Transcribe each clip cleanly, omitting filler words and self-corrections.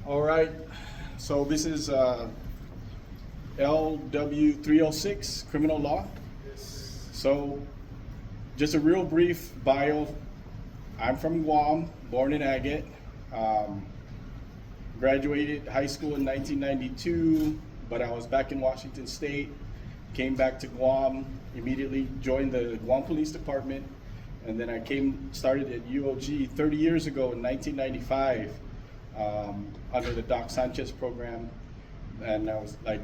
All right, so this is LW306 criminal law. So just a real brief bio. I'm from Guam, born in Agate. Graduated high school in 1992, but I was back in Washington State. Came back to Guam, immediately joined the Guam Police Department, and then I started at UOG 30 years ago in 1995 under the Doc Sanchez program. And I was, like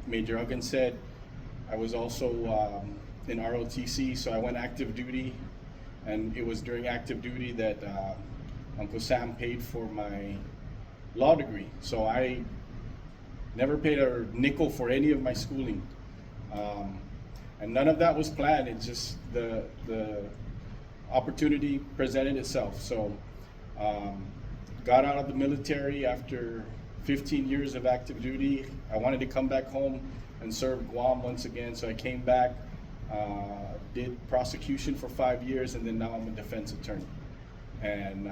Major Huggins said, I was also in ROTC, so I went active duty, and it was during active duty that Uncle Sam paid for my law degree. So I never paid a nickel for any of my schooling. And none of that was planned. It's just the opportunity presented itself. So got out of the military after 15 years of active duty. I wanted to come back home and serve Guam once again. So I came back, did prosecution for 5 years, and then now I'm a defense attorney. And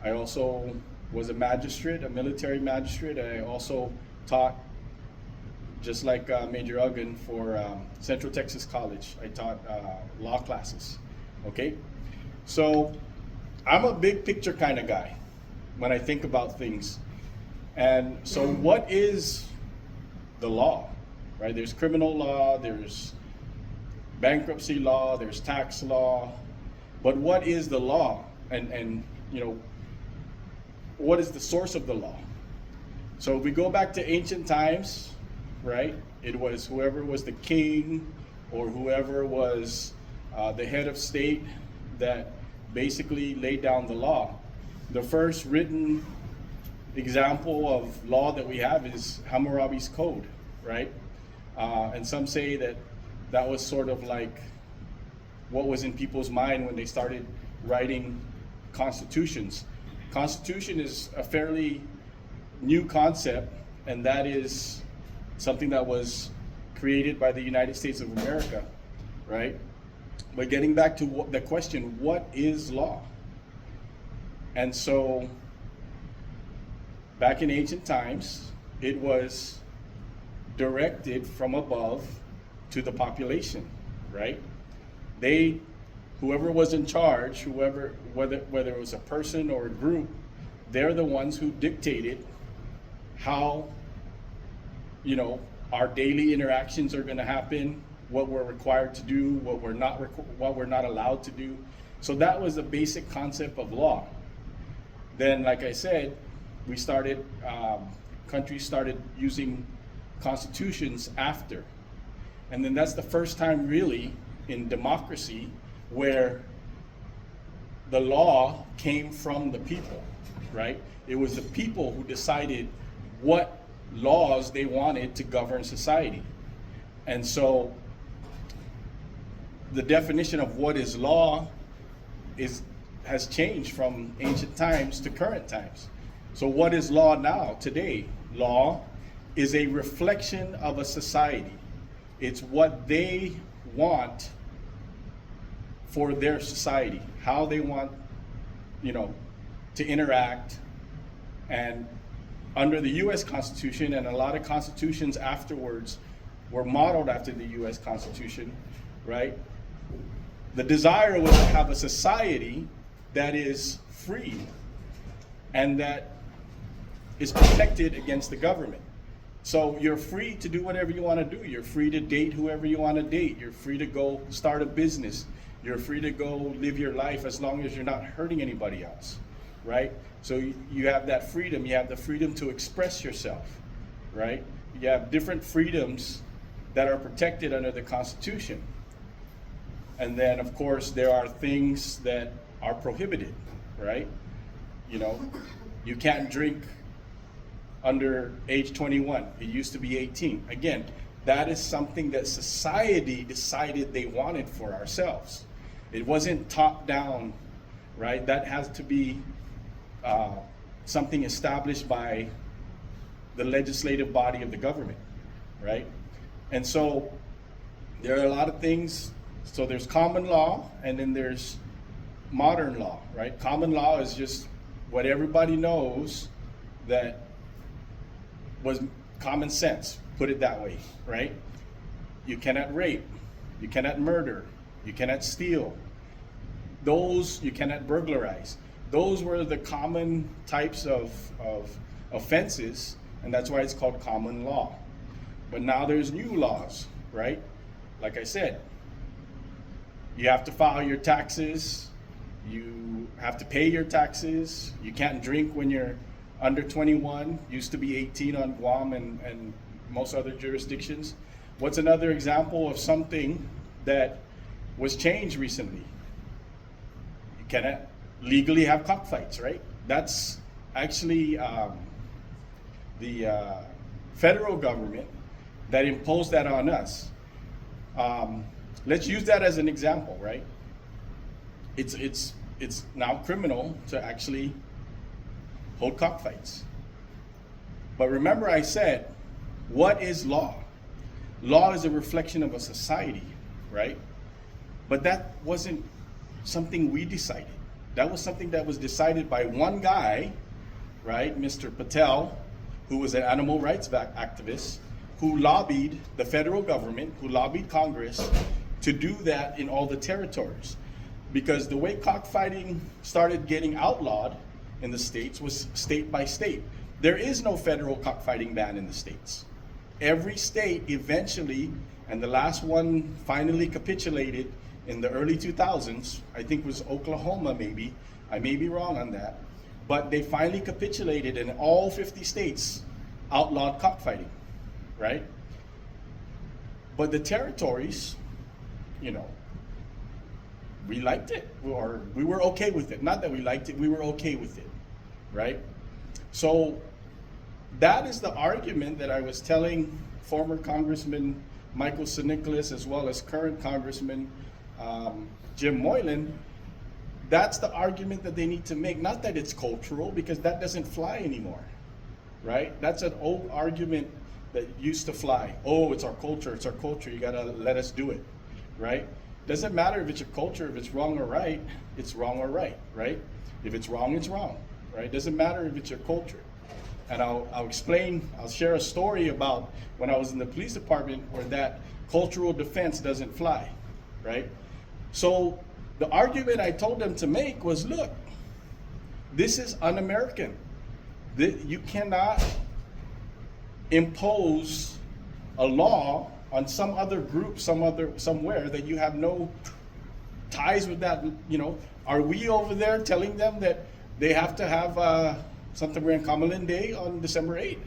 I also was a magistrate, a military magistrate. I also taught, just like Major Uggan, for Central Texas College. I taught law classes, okay? So I'm a big picture kind of guy when I think about things. And so what is the law, right? There's criminal law, there's bankruptcy law, there's tax law, but what is the law? And you know, what is the source of the law? So if we go back to ancient times, right? It was whoever was the king or whoever was the head of state that basically laid down the law. The first written example of law that we have is Hammurabi's Code, right? And some say that that was sort of like what was in people's mind when they started writing constitutions. Constitution is a fairly new concept, and that is something that was created by the United States of America, right? But getting back to the question, what is law? And so back in ancient times, it was directed from above to the population, right? Whoever was in charge, whether it was a person or a group, they're the ones who dictated how, you know, our daily interactions are going to happen, what we're required to do, what we're not allowed to do. So that was the basic concept of law. Then, like I said, countries started using constitutions after. And then that's the first time really in democracy where the law came from the people, right? It was the people who decided what laws they wanted to govern society. And so the definition of what is law has changed from ancient times to current times. So what is law now, today? Law is a reflection of a society. It's what they want for their society, how they want, you know, to interact. And under the US Constitution, and a lot of constitutions afterwards were modeled after the US Constitution, right? The desire was to have a society that is free and that is protected against the government. So you're free to do whatever you want to do. You're free to date whoever you want to date. You're free to go start a business. You're free to go live your life as long as you're not hurting anybody else, right? So you have that freedom. You have the freedom to express yourself, right? You have different freedoms that are protected under the Constitution. And then, of course, there are things that are prohibited, right? You know, you can't drink under age 21. It used to be 18. Again, that is something that society decided they wanted for ourselves. It wasn't top down, right? That has to be something established by the legislative body of the government, right? And so there are a lot of things. So there's common law, and then there's modern law, right? Common law is just what everybody knows that was common sense, put it that way, right? You cannot rape, you cannot murder, you cannot steal. Those, you cannot burglarize. Those were the common types of offenses, and that's why it's called common law. But now there's new laws, right? Like I said, you have to file your taxes, you have to pay your taxes, you can't drink when you're under 21, used to be 18 on Guam and most other jurisdictions. What's another example of something that was changed recently? You cannot legally have cockfights, right? That's actually the federal government that imposed that on us. Let's use that as an example, right? It's now criminal to actually hold cockfights. But remember I said, what is law? Law is a reflection of a society, right? But that wasn't something we decided. That was something that was decided by one guy, right? Mr. Patel, who was an animal rights activist, who lobbied the federal government, who lobbied Congress to do that in all the territories. Because the way cockfighting started getting outlawed in the states was state by state. There is no federal cockfighting ban in the states. Every state eventually, and the last one finally capitulated in the early 2000s, I think was Oklahoma maybe, I may be wrong on that, but they finally capitulated and all 50 states outlawed cockfighting, right? But the territories, you know, we liked it, or we were okay with it. Not that we liked it, we were okay with it, right? So that is the argument that I was telling former Congressman Michael St. Nicholas, as well as current Congressman Jim Moylan. That's the argument that they need to make. Not that it's cultural, because that doesn't fly anymore, right? That's an old argument that used to fly. Oh, it's our culture, you gotta let us do it, right? Doesn't matter if it's your culture, if it's wrong or right, it's wrong or right, right? If it's wrong, it's wrong, right? Doesn't matter if it's your culture. And I'll share a story about when I was in the police department where that cultural defense doesn't fly, right? So the argument I told them to make was, look, this is un-American. You cannot impose a law on some other group, somewhere that you have no ties with that. You know, are we over there telling them that they have to have Santa Maria Kamalan Day on December 8th?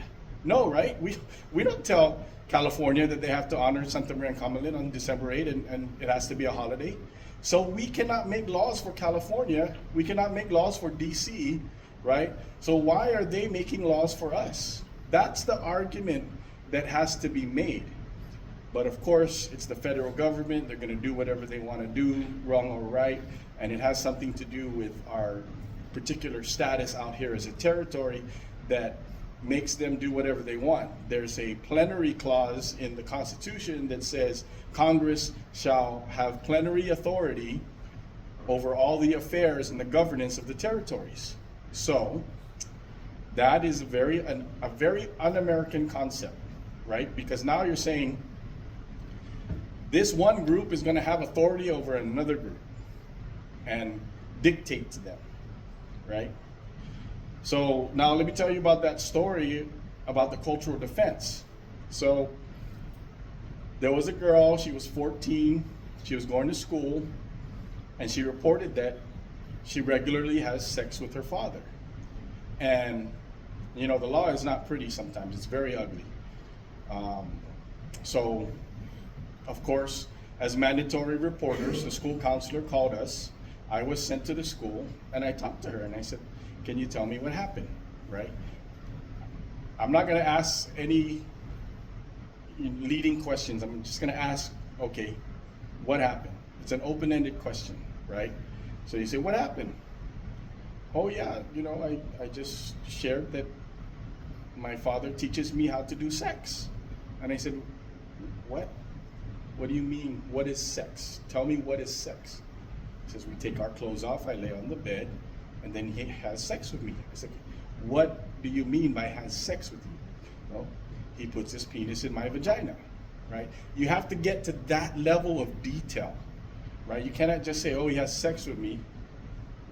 No, right? We don't tell California that they have to honor Santa Maria Kamalan on December 8th and it has to be a holiday. So we cannot make laws for California. We cannot make laws for DC, right? So why are they making laws for us? That's the argument that has to be made. But of course, it's the federal government. They're going to do whatever they want to do, wrong or right. And it has something to do with our particular status out here as a territory that makes them do whatever they want. There's a plenary clause in the Constitution that says Congress shall have plenary authority over all the affairs and the governance of the territories. So that is a very un-American concept, right? Because now you're saying this one group is going to have authority over another group and dictate to them, right? So now let me tell you about that story about the cultural defense. So there was a girl, she was 14, she was going to school, and she reported that she regularly has sex with her father. And you know, the law is not pretty sometimes, it's very ugly. So of course, as mandatory reporters, the school counselor called us. I was sent to the school and I talked to her and I said, can you tell me what happened, right? I'm not gonna ask any leading questions. I'm just gonna ask, okay, what happened? It's an open-ended question, right? So you say, what happened? Oh yeah, you know, I just shared that my father teaches me how to do sex. And I said, what? What do you mean, what is sex? Tell me what is sex. He says, we take our clothes off, I lay on the bed, and then he has sex with me. I said, what do you mean by has sex with you? Well, he puts his penis in my vagina, right? You have to get to that level of detail, right? You cannot just say, oh, he has sex with me.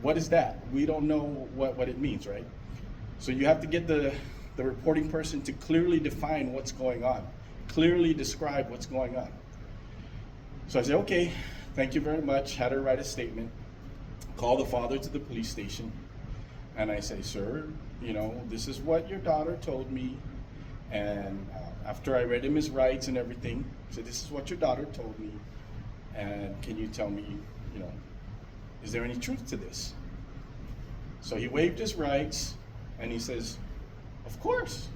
What is that? We don't know what it means, right? So you have to get the reporting person to clearly define what's going on, clearly describe what's going on. So I say, okay, thank you very much. Had her write a statement, call the father to the police station, and I say, sir, you know, this is what your daughter told me. And after I read him his rights and everything, I said, this is what your daughter told me. And can you tell me, you know, is there any truth to this? So he waived his rights and he says, of course.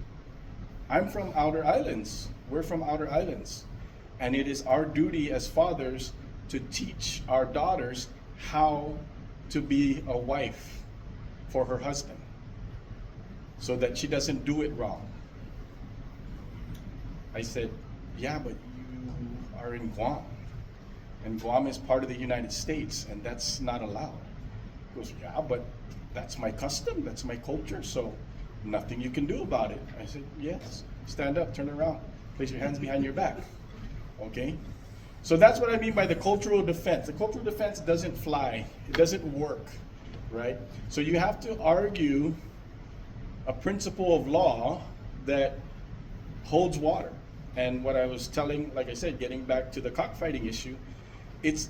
I'm from Outer Islands. We're from Outer Islands. And it is our duty as fathers to teach our daughters how to be a wife for her husband so that she doesn't do it wrong. I said, yeah, but you are in Guam. And Guam is part of the United States, and that's not allowed. He goes, yeah, but that's my custom, that's my culture, so nothing you can do about it. I said, yes, stand up, turn around, place your hands behind your back. Okay? So that's what I mean by the cultural defense. The cultural defense doesn't fly, it doesn't work, right? So you have to argue a principle of law that holds water. And what I was telling, like I said, getting back to the cockfighting issue, it's,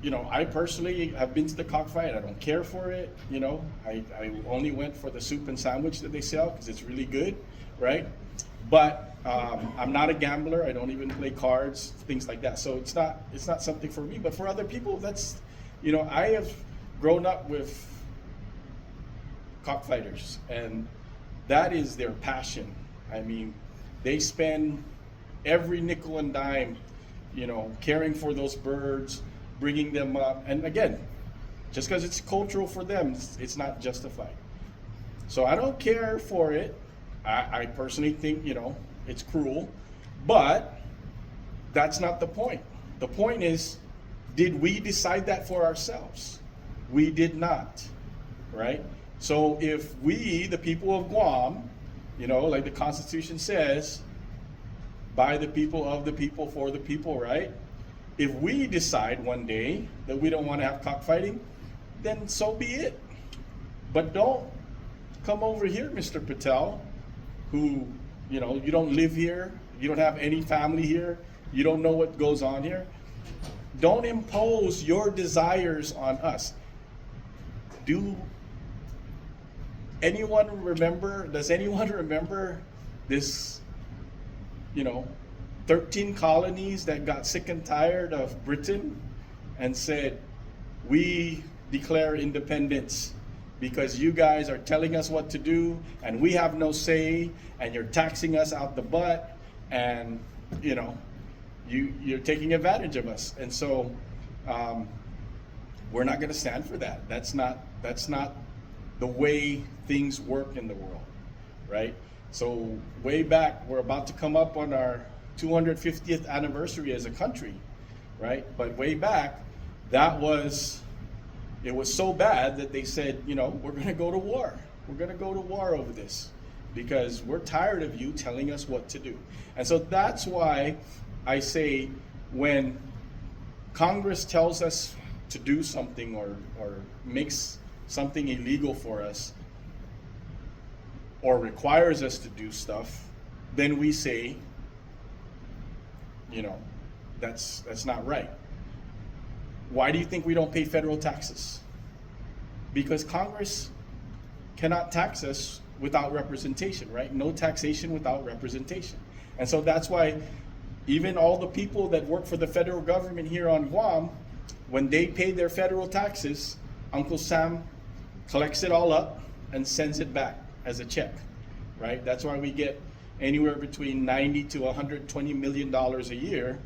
you know, I personally have been to the cockfight. I don't care for it. You know, I only went for the soup and sandwich that they sell because it's really good, right? But I'm not a gambler. I don't even play cards, things like that. So it's not something for me. But for other people, that's, you know, I have grown up with cockfighters, and that is their passion. I mean, they spend every nickel and dime, you know, caring for those birds, bringing them up. And again, just because it's cultural for them, it's not justified. So I don't care for it. I personally think, you know, it's cruel, but that's not the point. The point is, did we decide that for ourselves? We did not, right? So if we, the people of Guam, you know, like the Constitution says, by the people, of the people, for the people, right? If we decide one day that we don't want to have cockfighting, then so be it. But don't come over here, Mr. Patel, who, you know, you don't live here, you don't have any family here, you don't know what goes on here. Don't impose your desires on us. Does anyone remember this, you know, 13 colonies that got sick and tired of Britain and said, we declare independence because you guys are telling us what to do and we have no say and you're taxing us out the butt and, you know, you're taking advantage of us. And so we're not going to stand for that. That's not the way things work in the world, right? So way back, we're about to come up on our 250th anniversary as a country, right? But way back, it was so bad that they said, you know, we're going to go to war. We're going to go to war over this because we're tired of you telling us what to do. And so that's why I say when Congress tells us to do something or makes something illegal for us or requires us to do stuff, then we say, you know, that's not right. Why do you think we don't pay federal taxes? Because Congress cannot tax us without representation, right? No taxation without representation. And so that's why even all the people that work for the federal government here on Guam, when they pay their federal taxes, Uncle Sam collects it all up and sends it back as a check, right? That's why we get anywhere between $90 to $120 million a year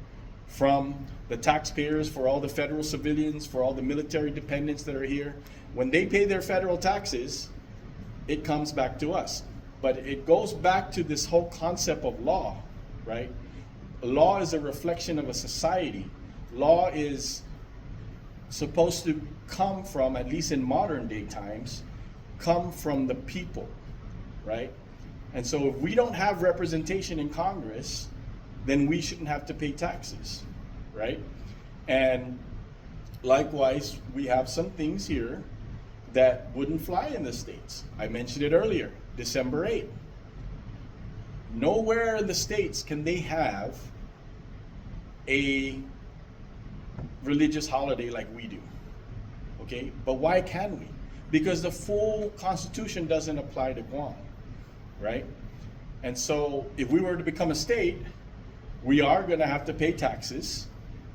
from the taxpayers for all the federal civilians, for all the military dependents that are here. When they pay their federal taxes, it comes back to us. But it goes back to this whole concept of law, right? Law is a reflection of a society. Law is supposed to come from, at least in modern day times, come from the people, right? And so if we don't have representation in Congress, then we shouldn't have to pay taxes, right? And likewise, we have some things here that wouldn't fly in the States. I mentioned it earlier, December 8th. Nowhere in the States can they have a religious holiday like we do, okay? But why can we? Because the full Constitution doesn't apply to Guam, right? And so if we were to become a state, we are gonna have to pay taxes,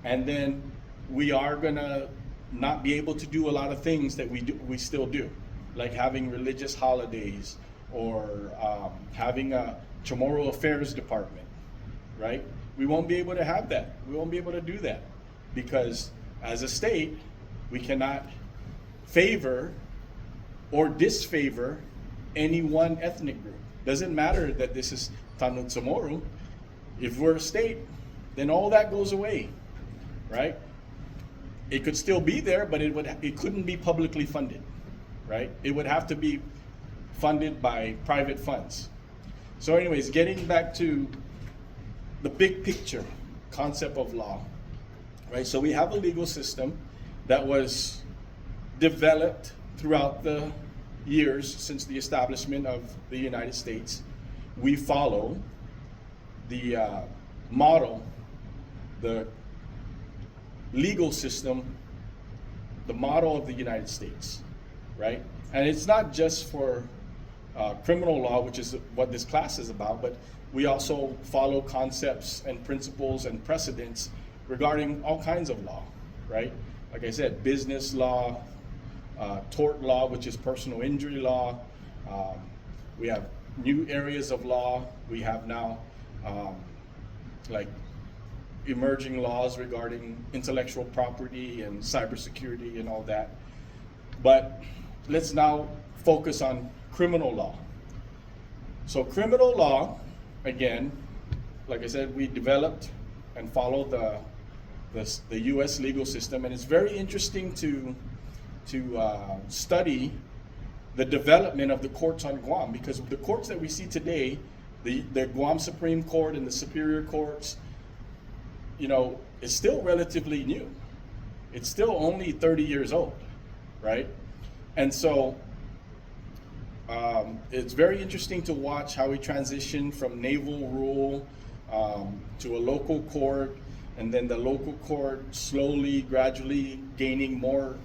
and then we are gonna not be able to do a lot of things that we still do, like having religious holidays or having a Chamorro Affairs Department, right? We won't be able to have that. We won't be able to do that because as a state, we cannot favor or disfavor any one ethnic group. Doesn't matter that this is Tanut Chamorro. If we're a state, then all that goes away, right? It could still be there, but it couldn't be publicly funded, right? It would have to be funded by private funds. So anyways, getting back to the big picture concept of law, right? So we have a legal system that was developed throughout the years since the establishment of the United States. We follow the model, the legal system, the model of the United States, right? And it's not just for criminal law, which is what this class is about, but we also follow concepts and principles and precedents regarding all kinds of law, right? Like I said, business law, tort law, which is personal injury law. We have new areas of law. We have now like emerging laws regarding intellectual property and cybersecurity and all that. But let's now focus on criminal law. So criminal law, again, like I said, we developed and followed the U.S. legal system, and it's very interesting to study the development of the courts on Guam, because the courts that we see today, the Guam Supreme Court and the Superior Courts, you know, is still relatively new. It's still only 30 years old, right? And so it's very interesting to watch how we transition from naval rule to a local court, and then the local court slowly, gradually gaining more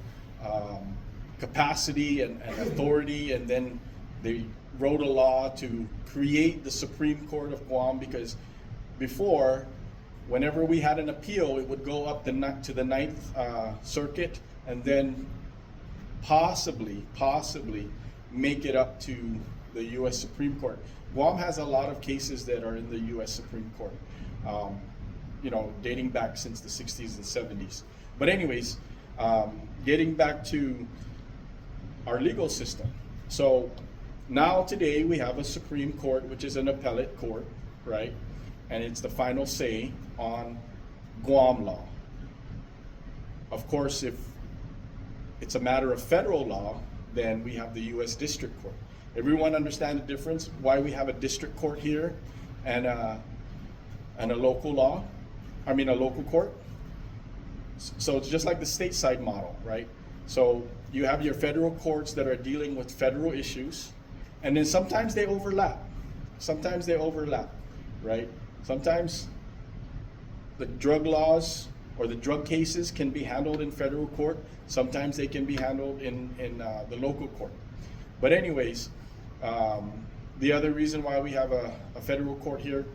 capacity and authority, and then they wrote a law to create the Supreme Court of Guam, because before, whenever we had an appeal, it would go up to the Ninth Circuit, and then possibly make it up to the U.S. Supreme Court. Guam has a lot of cases that are in the U.S. Supreme Court, you know, dating back since the 60s and 70s. But anyways, getting back to our legal system. So now today we have a Supreme Court, which is an appellate court, right? And it's the final say on Guam law. Of course, if it's a matter of federal law, then we have the U.S. District Court. Everyone understand the difference? Why we have a district court here and a local law? I mean, a local court? So it's just like the stateside model, right? So you have your federal courts that are dealing with federal issues, and then sometimes they overlap. Sometimes they overlap, right? Sometimes the drug laws or the drug cases can be handled in federal court. Sometimes they can be handled in the local court. But anyways, the other reason why we have a federal court here,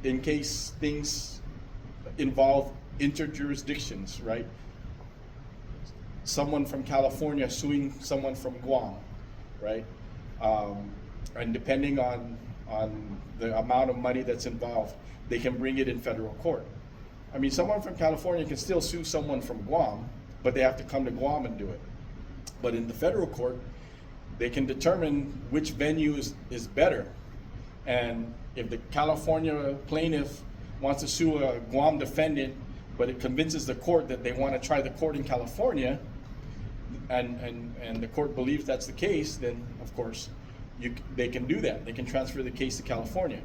in case things involve interjurisdictions, right? Someone from California suing someone from Guam, right? And depending on the amount of money that's involved, they can bring it in federal court. I mean, someone from California can still sue someone from Guam, but they have to come to Guam and do it. But in the federal court, they can determine which venue is better. And if the California plaintiff wants to sue a Guam defendant, but it convinces the court that they want to try the court in California, and the court believes that's the case, then of course they can do that. They can transfer the case to California.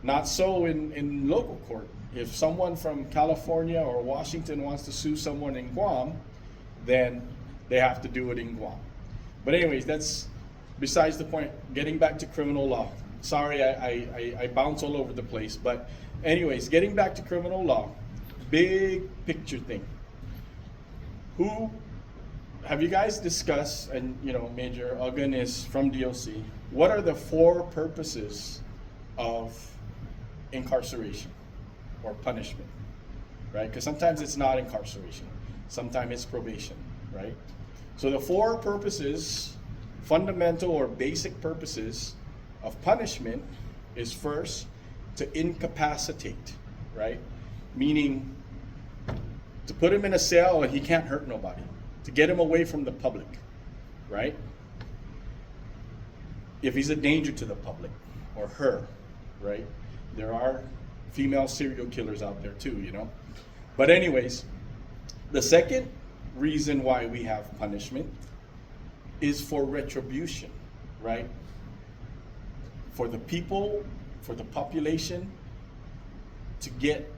Not so in local court. If someone from California or Washington wants to sue someone in Guam, then they have to do it in Guam. But anyways, that's besides the point. Getting back to criminal law. Sorry, I bounce all over the place. But anyways, getting back to criminal law, big picture thing. Who have you guys discussed, and Major Uggan is from DOC, what are the 4 purposes of incarceration or punishment, right? Because sometimes it's not incarceration, sometimes it's probation, right? So the 4 purposes, fundamental or basic purposes of punishment is first to incapacitate, right? Meaning to put him in a cell and he can't hurt nobody, to get him away from the public, right? If he's a danger to the public or her, right? There are female serial killers out there too, But anyways, the second reason why we have punishment is for retribution, right? For the people, for the population to get,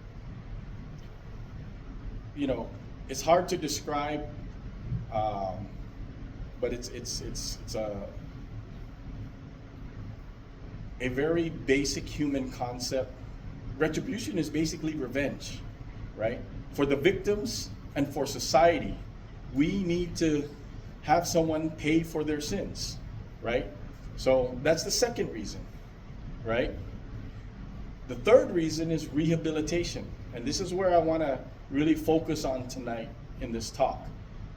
it's hard to describe, but it's a very basic human concept. Retribution is basically revenge, right? For the victims and for society, we need to have someone pay for their sins, right? So that's the second reason, right? The third reason is rehabilitation. And this is where I want to really focus on tonight in this talk.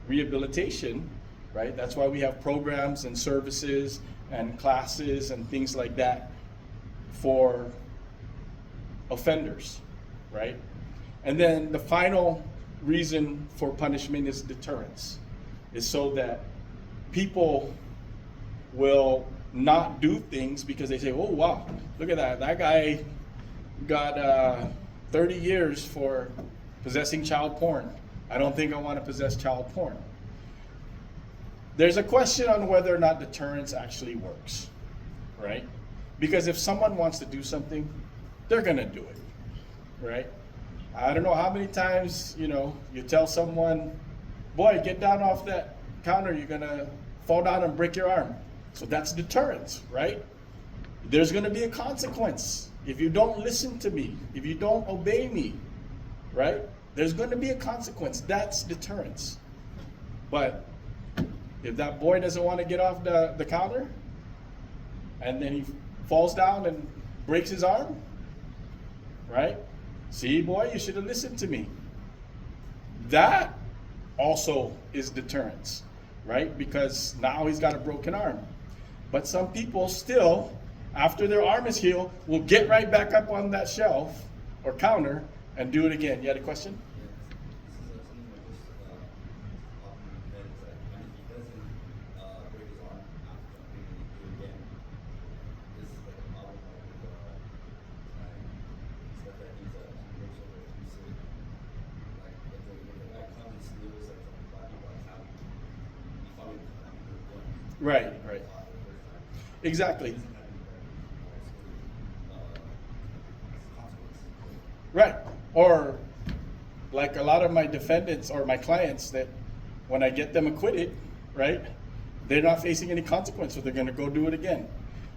Rehabilitation, right? That's why we have programs and services and classes and things like that for offenders, right? And then the final reason for punishment is deterrence. Is so that people will not do things because they say, oh wow, look at that. That guy got 30 years for possessing child porn. I don't think I want to possess child porn. There's a question on whether or not deterrence actually works, right? Because if someone wants to do something, they're going to do it, right? I don't know how many times, you tell someone, boy, get down off that counter, you're going to fall down and break your arm. So that's deterrence, right? There's going to be a consequence. If you don't listen to me, if you don't obey me, right? There's going to be a consequence. That's deterrence. But if that boy doesn't want to get off the counter, and then he falls down and breaks his arm, right? See, boy, you should have listened to me. That also is deterrence, right? Because now he's got a broken arm. But some people still, after their arm is healed, will get right back up on that shelf or counter and do it again. You had a question? Right. Exactly. Right. Or like a lot of my defendants or my clients that when I get them acquitted, right, they're not facing any consequence, so they're going to go do it again,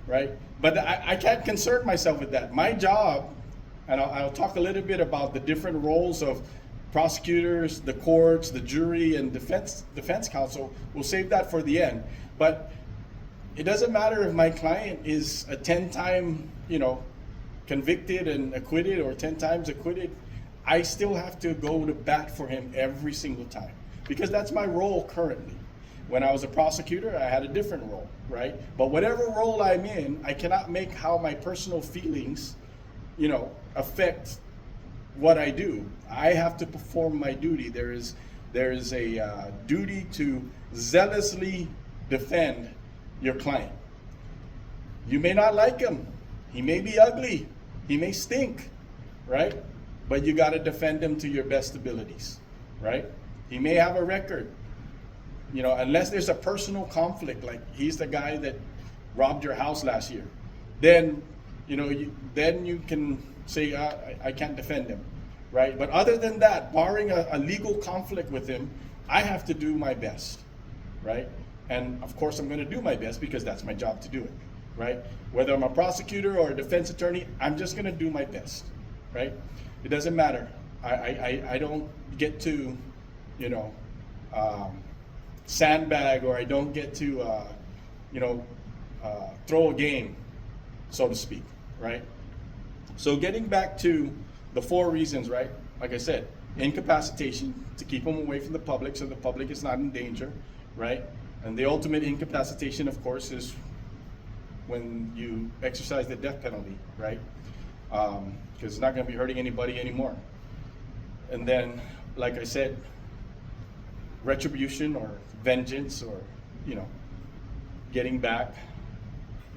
right? But I can't concern myself with that. My job, and I'll talk a little bit about the different roles of prosecutors, the courts, the jury, and defense counsel. We'll save that for the end. But it doesn't matter if my client is a 10-time, convicted and acquitted or 10 times acquitted. I still have to go to bat for him every single time because that's my role currently. When I was a prosecutor, I had a different role, right? But whatever role I'm in, I cannot make how my personal feelings, affect what I do. I have to perform my duty. There is a duty to zealously defend your client. You may not like him. He may be ugly. He may stink, right? But you got to defend him to your best abilities, right? He may have a record. You know, unless there's a personal conflict, like he's the guy that robbed your house last year, then, you know, then you can say, I can't defend him, right? But other than that, barring a legal conflict with him, I have to do my best, right? And of course, I'm going to do my best because that's my job to do it, right? Whether I'm a prosecutor or a defense attorney, I'm just going to do my best, right? It doesn't matter. I don't get to, you know, sandbag, or I don't get to, you know, throw a game, so to speak, right? So getting back to the 4 reasons, right? Like I said, incapacitation, to keep them away from the public so the public is not in danger, right? And the ultimate incapacitation, of course, is when you exercise the death penalty, right? Because it's not going to be hurting anybody anymore. And then, like I said, retribution or vengeance, or, you know, getting back,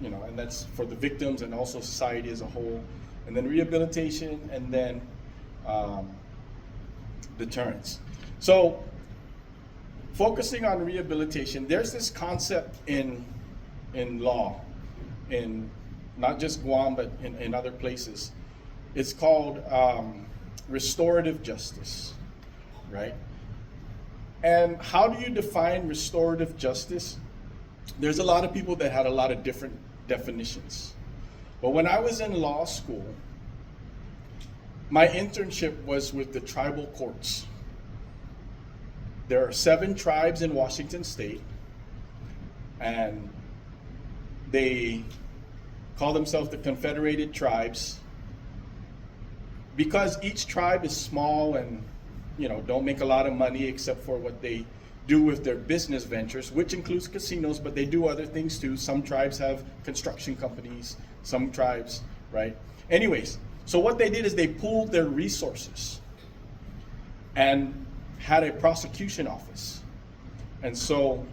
you know, and that's for the victims and also society as a whole. And then rehabilitation, and then deterrence. So focusing on rehabilitation, there's this concept in law, in not just Guam, but in other places. It's called restorative justice, right? And how do you define restorative justice? There's a lot of people that had a lot of different definitions. But when I was in law school, my internship was with the tribal courts. There are 7 tribes in Washington State, and they call themselves the Confederated Tribes because each tribe is small and, you know, don't make a lot of money except for what they do with their business ventures, which includes casinos, but they do other things too. Some tribes have construction companies, some tribes, right? Anyways, so what they did is they pooled their resources and had a prosecution office. And so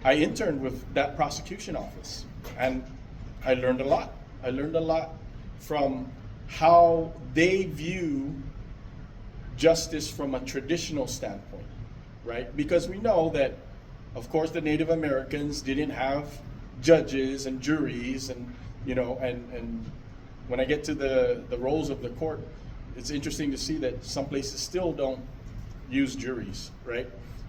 I interned with that prosecution office, and I learned a lot. I learned a lot from how they view justice from a traditional standpoint, right? Because we know that, of course, the Native Americans didn't have judges and juries, and, you know, and when I get to the roles of the court, it's interesting to see that some places still don't use juries, right?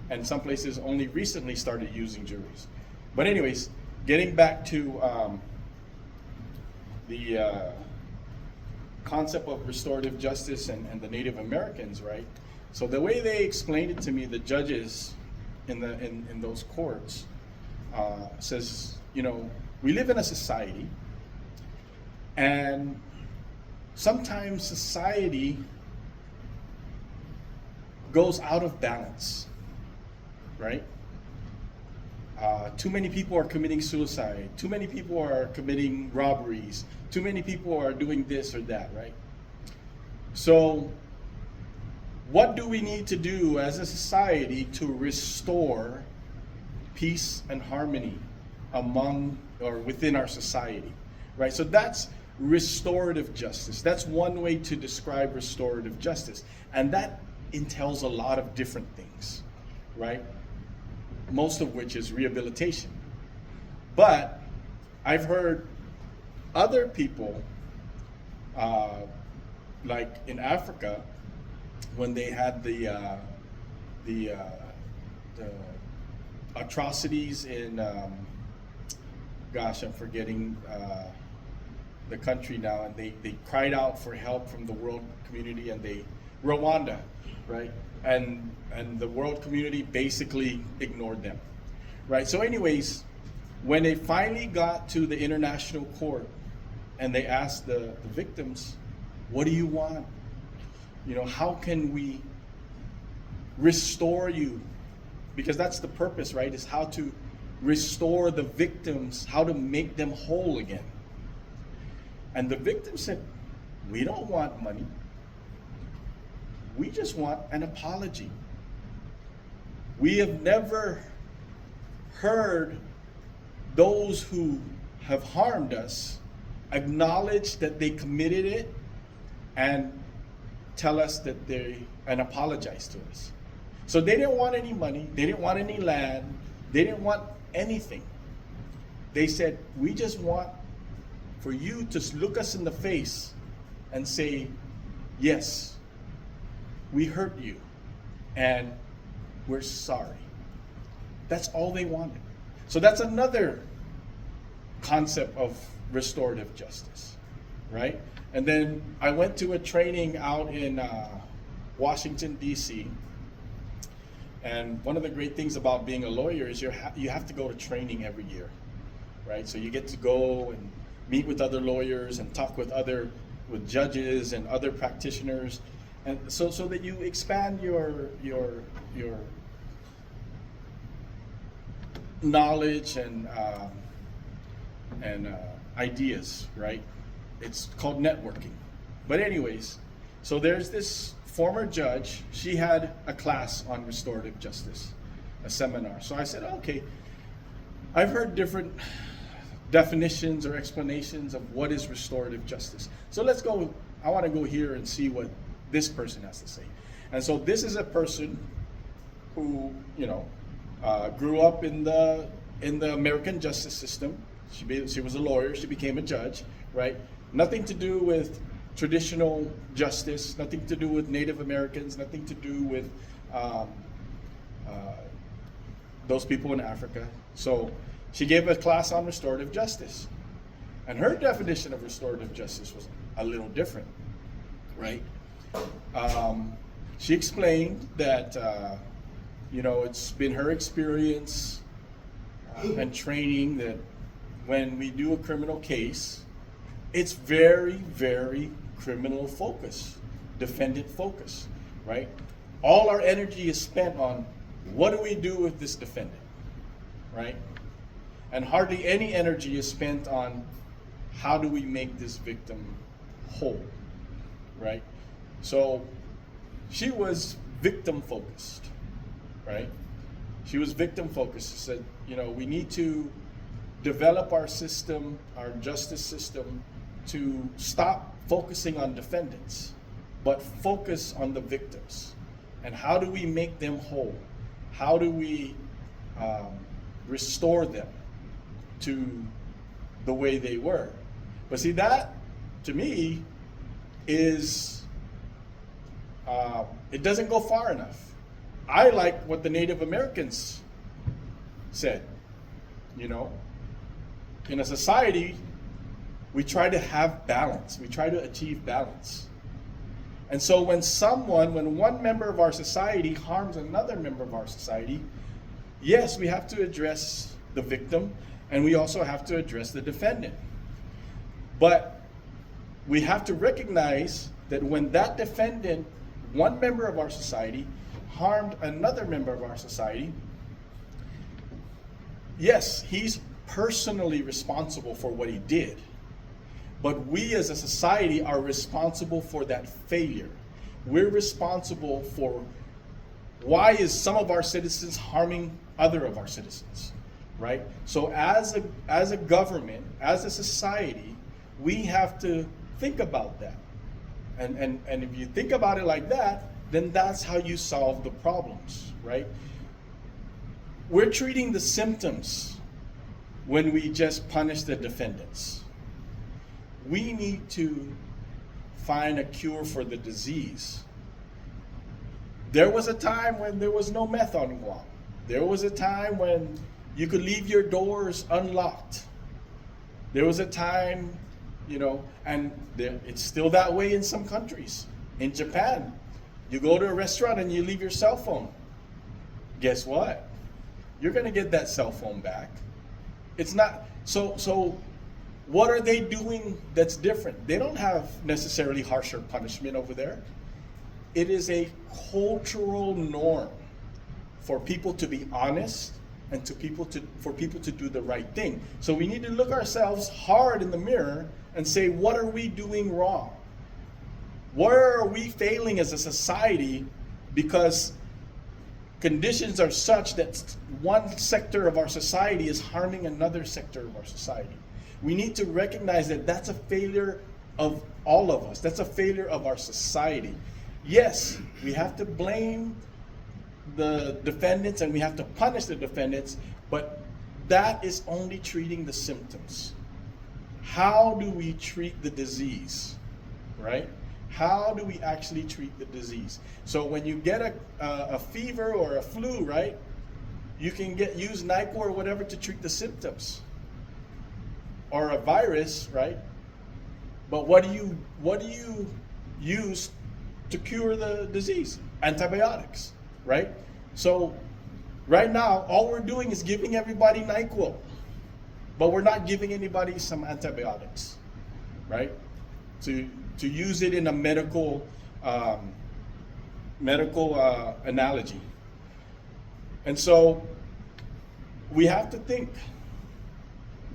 And some places only recently started using juries. But anyways, getting back to the concept of restorative justice and the Native Americans, right? So the way they explained it to me, the judges in those courts, says, you know, we live in a society, and sometimes society goes out of balance, right? Too many people are committing suicide. Too many people are committing robberies. Too many people are doing this or that, right? So what do we need to do as a society to restore peace and harmony among or within our society, right? So that's restorative justice. That's one way to describe restorative justice. And that entails a lot of different things, right? Most of which is rehabilitation. But I've heard other people, like in Africa, when they had the atrocities in, gosh, I'm forgetting the country now, and they cried out for help from the world community, and Rwanda, right? And the world community basically ignored them, right? So anyways, when they finally got to the international court and they asked the victims, what do you want? You know, how can we restore you? Because that's the purpose, right? Is how to restore the victims, how to make them whole again. And the victim said, we don't want money. We just want an apology. We have never heard those who have harmed us acknowledge that they committed it and tell us that and apologize to us. So they didn't want any money, they didn't want any land, they didn't want anything. They said, we just want for you to look us in the face and say, yes, we hurt you and we're sorry. That's all they wanted. So that's another concept of restorative justice, right? And then I went to a training out in Washington, D.C. And one of the great things about being a lawyer is you have to go to training every year, right? So you get to go and meet with other lawyers and talk with judges and other practitioners, and so that you expand your knowledge and ideas, right? It's called networking. But anyways, so there's this former judge. She had a class on restorative justice, a seminar. So I said, okay, I've heard different definitions or explanations of what is restorative justice. So let's go, I want to go here and see what this person has to say. And so this is a person who, grew up in the American justice system. She was a lawyer, she became a judge, right? Nothing to do with traditional justice, nothing to do with Native Americans, nothing to do with those people in Africa. So she gave a class on restorative justice. And her definition of restorative justice was a little different, right? She explained that, it's been her experience and training that when we do a criminal case, it's very, very criminal focused, defendant focused, right? All our energy is spent on what do we do with this defendant, right? And hardly any energy is spent on how do we make this victim whole, right? So she was victim focused, right? She was victim focused. She said, we need to develop our system, our justice system, to stop focusing on defendants, but focus on the victims. And how do we make them whole? How do we restore them to the way they were? But see, that to me is, it doesn't go far enough. I like what the Native Americans said. In a society, we try to have balance. We try to achieve balance. And so when one member of our society harms another member of our society, yes, we have to address the victim, and we also have to address the defendant. But we have to recognize that when that defendant, one member of our society, harmed another member of our society, yes, he's personally responsible for what he did. But we as a society are responsible for that failure. We're responsible for why is some of our citizens harming other of our citizens, right? So as a government, as a society, we have to think about that. And if you think about it like that, then that's how you solve the problems, right? We're treating the symptoms when we just punish the defendants. We need to find a cure for the disease. There was a time when there was no meth on Guam. There was a time when you could leave your doors unlocked. There was a time, and it's still that way in some countries. In Japan, you go to a restaurant and you leave your cell phone. Guess what? You're going to get that cell phone back. It's not so what are they doing that's different? They don't have necessarily harsher punishment over there. It is a cultural norm for people to be honest and for people to do the right thing. So we need to look ourselves hard in the mirror and say, what are we doing wrong? Where are we failing as a society because conditions are such that one sector of our society is harming another sector of our society? We need to recognize that that's a failure of all of us. That's a failure of our society. Yes, we have to blame the defendants and we have to punish the defendants, but that is only treating the symptoms. How do we treat the disease, right? How do we actually treat the disease? So when you get a fever or a flu, right, you can use NyQuil or whatever to treat the symptoms, or a virus, right? But what do you use to cure the disease? Antibiotics, right? So right now, all we're doing is giving everybody NyQuil, but we're not giving anybody some antibiotics, right? To use it in a medical analogy. And so we have to think,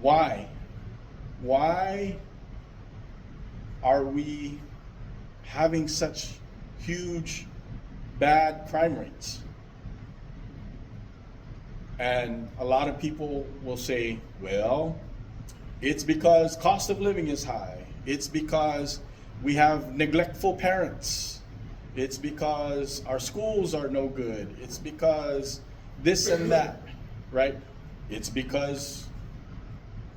why? Why are we having such huge bad crime rates? And a lot of people will say, well, it's because cost of living is high. It's because we have neglectful parents. It's because our schools are no good. It's because this and that, right? It's because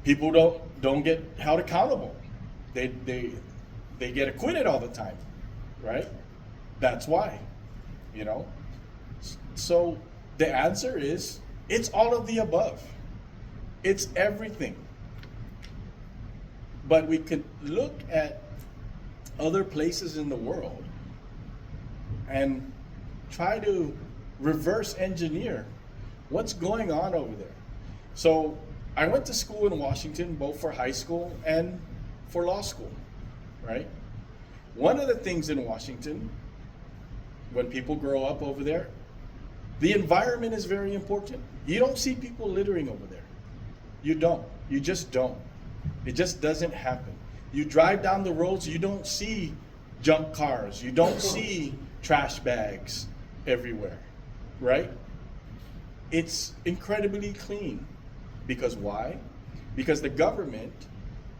people don't get held accountable. They get acquitted all the time, right? That's why, you know. So the answer is, it's all of the above. It's everything. But we could look at other places in the world and try to reverse engineer what's going on over there. So I went to school in Washington, both for high school and for law school, right? One of the things in Washington, when people grow up over there, the environment is very important. You don't see people littering over there. You don't. You just don't. It just doesn't happen. You drive down the roads, you don't see junk cars. You don't see trash bags everywhere, right? It's incredibly clean. Because why? Because the government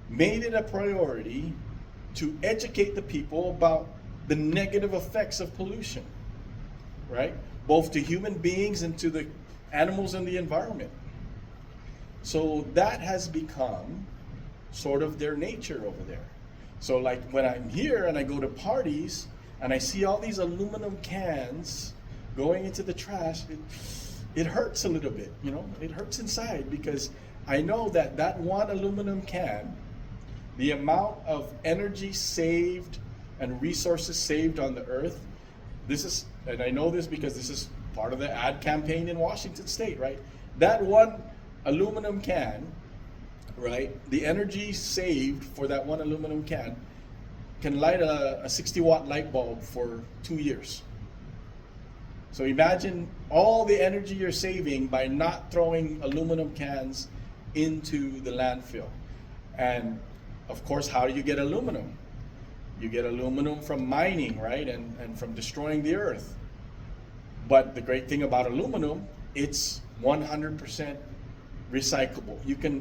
made it a priority to educate the people about the negative effects of pollution, right? Both to human beings and to the animals in the environment. So that has become sort of their nature over there. So like when I'm here and I go to parties and I see all these aluminum cans going into the trash, it hurts a little bit, you know? It hurts inside because I know that one aluminum can, the amount of energy saved and resources saved on the earth, and I know this because this is part of the ad campaign in Washington State, right? That one aluminum can, right? The energy saved for that one aluminum can light a 60-watt light bulb for 2 years. So imagine all the energy you're saving by not throwing aluminum cans into the landfill. And of course, how do you get aluminum? You get aluminum from mining, right? And from destroying the earth. But the great thing about aluminum, it's 100% recyclable.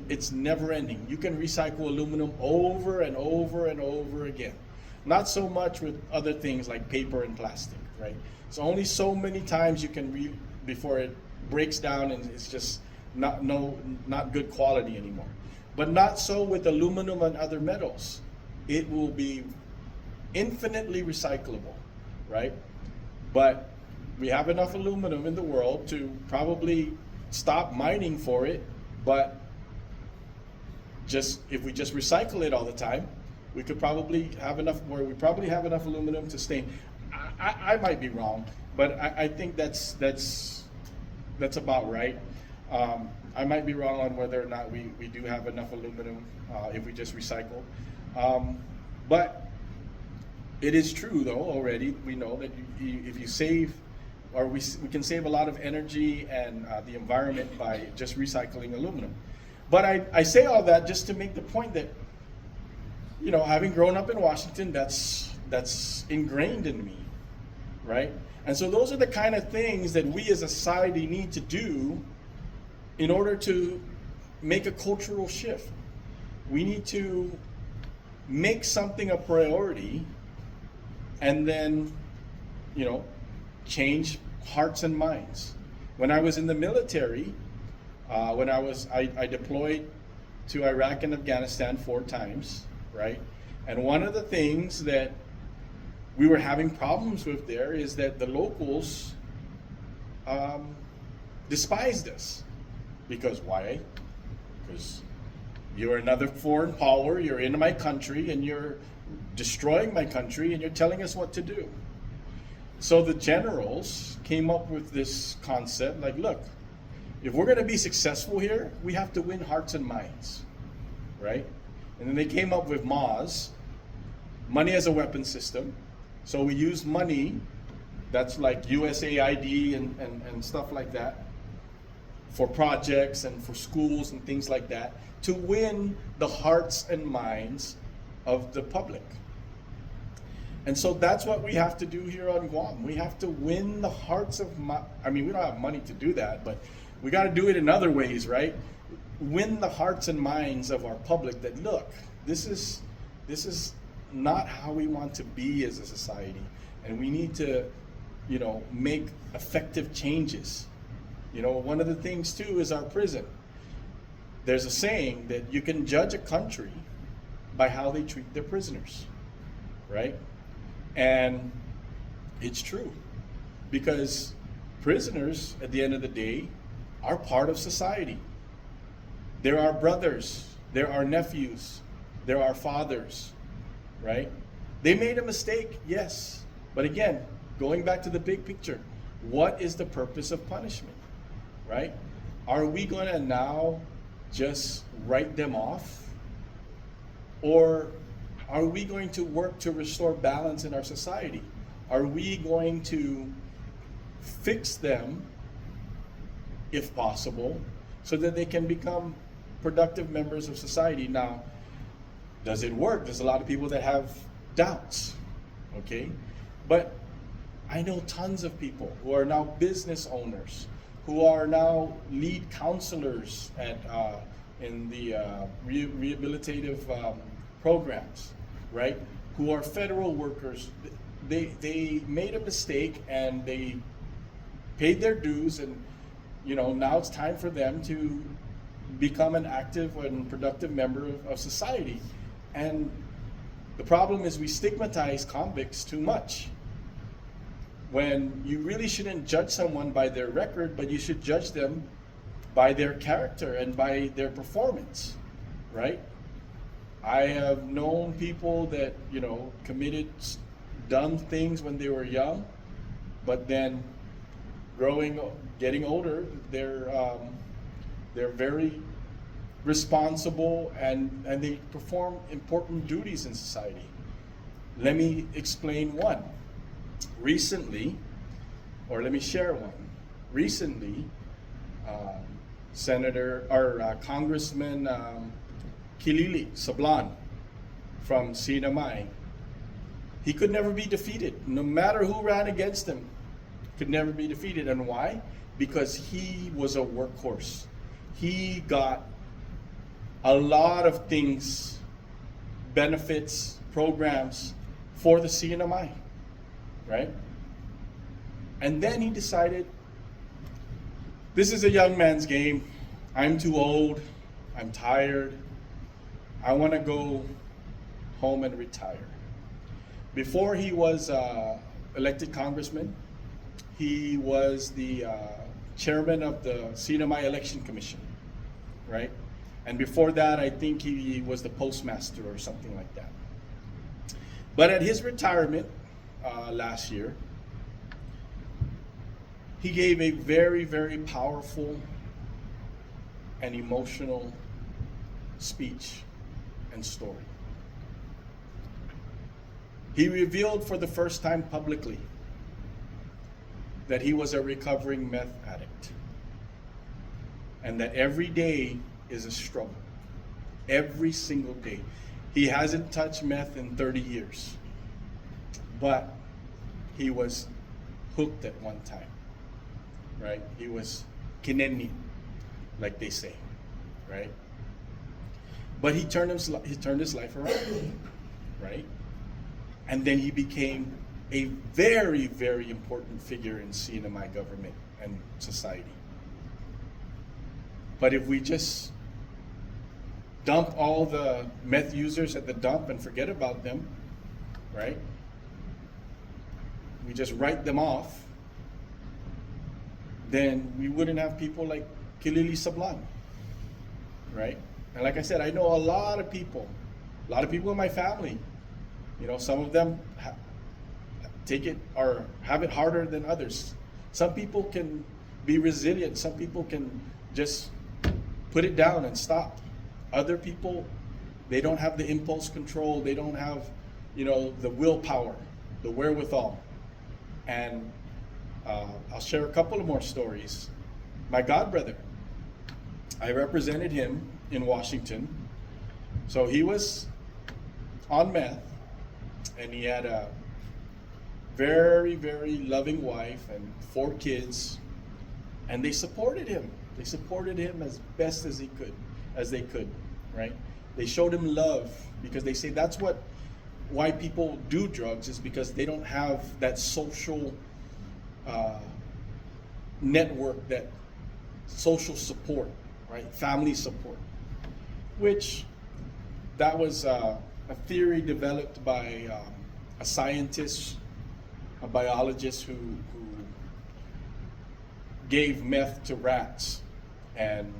It's never ending. You can recycle aluminum over and over and over again. Not so much with other things like paper and plastic, right? It's only so many times you can before it breaks down and it's just not good quality anymore. But not so with aluminum and other metals. It will be infinitely recyclable, right? But we have enough aluminum in the world to probably stop mining for it, but if we just recycle it all the time, we could probably have enough aluminum to sustain. I might be wrong, but I think that's about right. I might be wrong on whether or not we do have enough aluminum if we just recycle. But it is true, though, already. We know that if you save, or we can save a lot of energy and the environment by just recycling aluminum. But I say all that just to make the point that, you know, having grown up in Washington, that's ingrained in me, right? And so those are the kind of things that we as a society need to do in order to make a cultural shift. We need to make something a priority and then, you know, change hearts and minds. When I was in the military, I deployed to Iraq and Afghanistan 4 times, right? And one of the things that we were having problems with there is that the locals despised us. Because why? Because you're another foreign power, you're in my country, and you're destroying my country, and you're telling us what to do. So the generals came up with this concept, like, look, if we're going to be successful here, we have to win hearts and minds, right? And then they came up with MAS, money as a weapon system. So we use money, that's like USAID and stuff like that, for projects and for schools and things like that, to win the hearts and minds of the public. And so that's what we have to do here on Guam. We have to win the hearts of, we don't have money to do that, but we got to do it in other ways, right? Win the hearts and minds of our public that, look, this is not how we want to be as a society. And we need to, make effective changes. One of the things too is our prison. There's a saying that you can judge a country by how they treat their prisoners, right? And it's true, because prisoners, at the end of the day, are part of society. They're our brothers, they're our nephews, they're our fathers, right? They made a mistake, yes. But again, going back to the big picture, what is the purpose of punishment, right? Are we going to now just write them off? Or are we going to work to restore balance in our society? Are we going to fix them, if possible, so that they can become productive members of society? Now, does it work? There's a lot of people that have doubts, okay? But I know tons of people who are now business owners, who are now lead counselors at in the rehabilitative programs, right? Who are federal workers. They made a mistake and they paid their dues, and now it's time for them to become an active and productive member of society. And the problem is we stigmatize convicts too much, when you really shouldn't judge someone by their record, but you should judge them by their character and by their performance, right? I have known people that, committed dumb things when they were young, but then getting older, they're very responsible and they perform important duties in society. Let me explain one. Recently, or let me share one. Recently, Congressman Kilili Sablan from Sinamay, he could never be defeated. No matter who ran against him, could never be defeated. And why? Because he was a workhorse. He got a lot of things, benefits, programs for the CNMI, right? And then he decided, this is a young man's game. I'm too old. I'm tired. I want to go home and retire. Before he was elected congressman, he was the chairman of the CNMI Election Commission, right? And before that, I think he was the postmaster or something like that. But at his retirement last year, he gave a very, very powerful and emotional speech and story. He revealed for the first time publicly that he was a recovering meth addict, and that every day is a struggle. Every single day. He hasn't touched meth in 30 years, but he was hooked at one time, right? He was kineni, like they say, right? But he turned his life around, right? And then he became a very, very important figure in CNMI government and society. But if we just dump all the meth users at the dump and forget about them, right? We just write them off, then we wouldn't have people like Kilili Sablan, right? And like I said, I know a lot of people in my family, you know, some of them take it or have it harder than others. Some people can be resilient. Some people can just put it down and stop. Other people, they don't have the impulse control. They don't have, you know, the willpower, the wherewithal. And I'll share a couple of more stories. My godbrother, I represented him in Washington. So he was on meth, and he had a very, very loving wife and 4 kids, and they supported him. They supported him as best as they could, right? They showed him love because they say that's why people do drugs, is because they don't have that social network, that social support, right? Family support, which that was a theory developed by a scientist, a biologist who gave meth to rats. And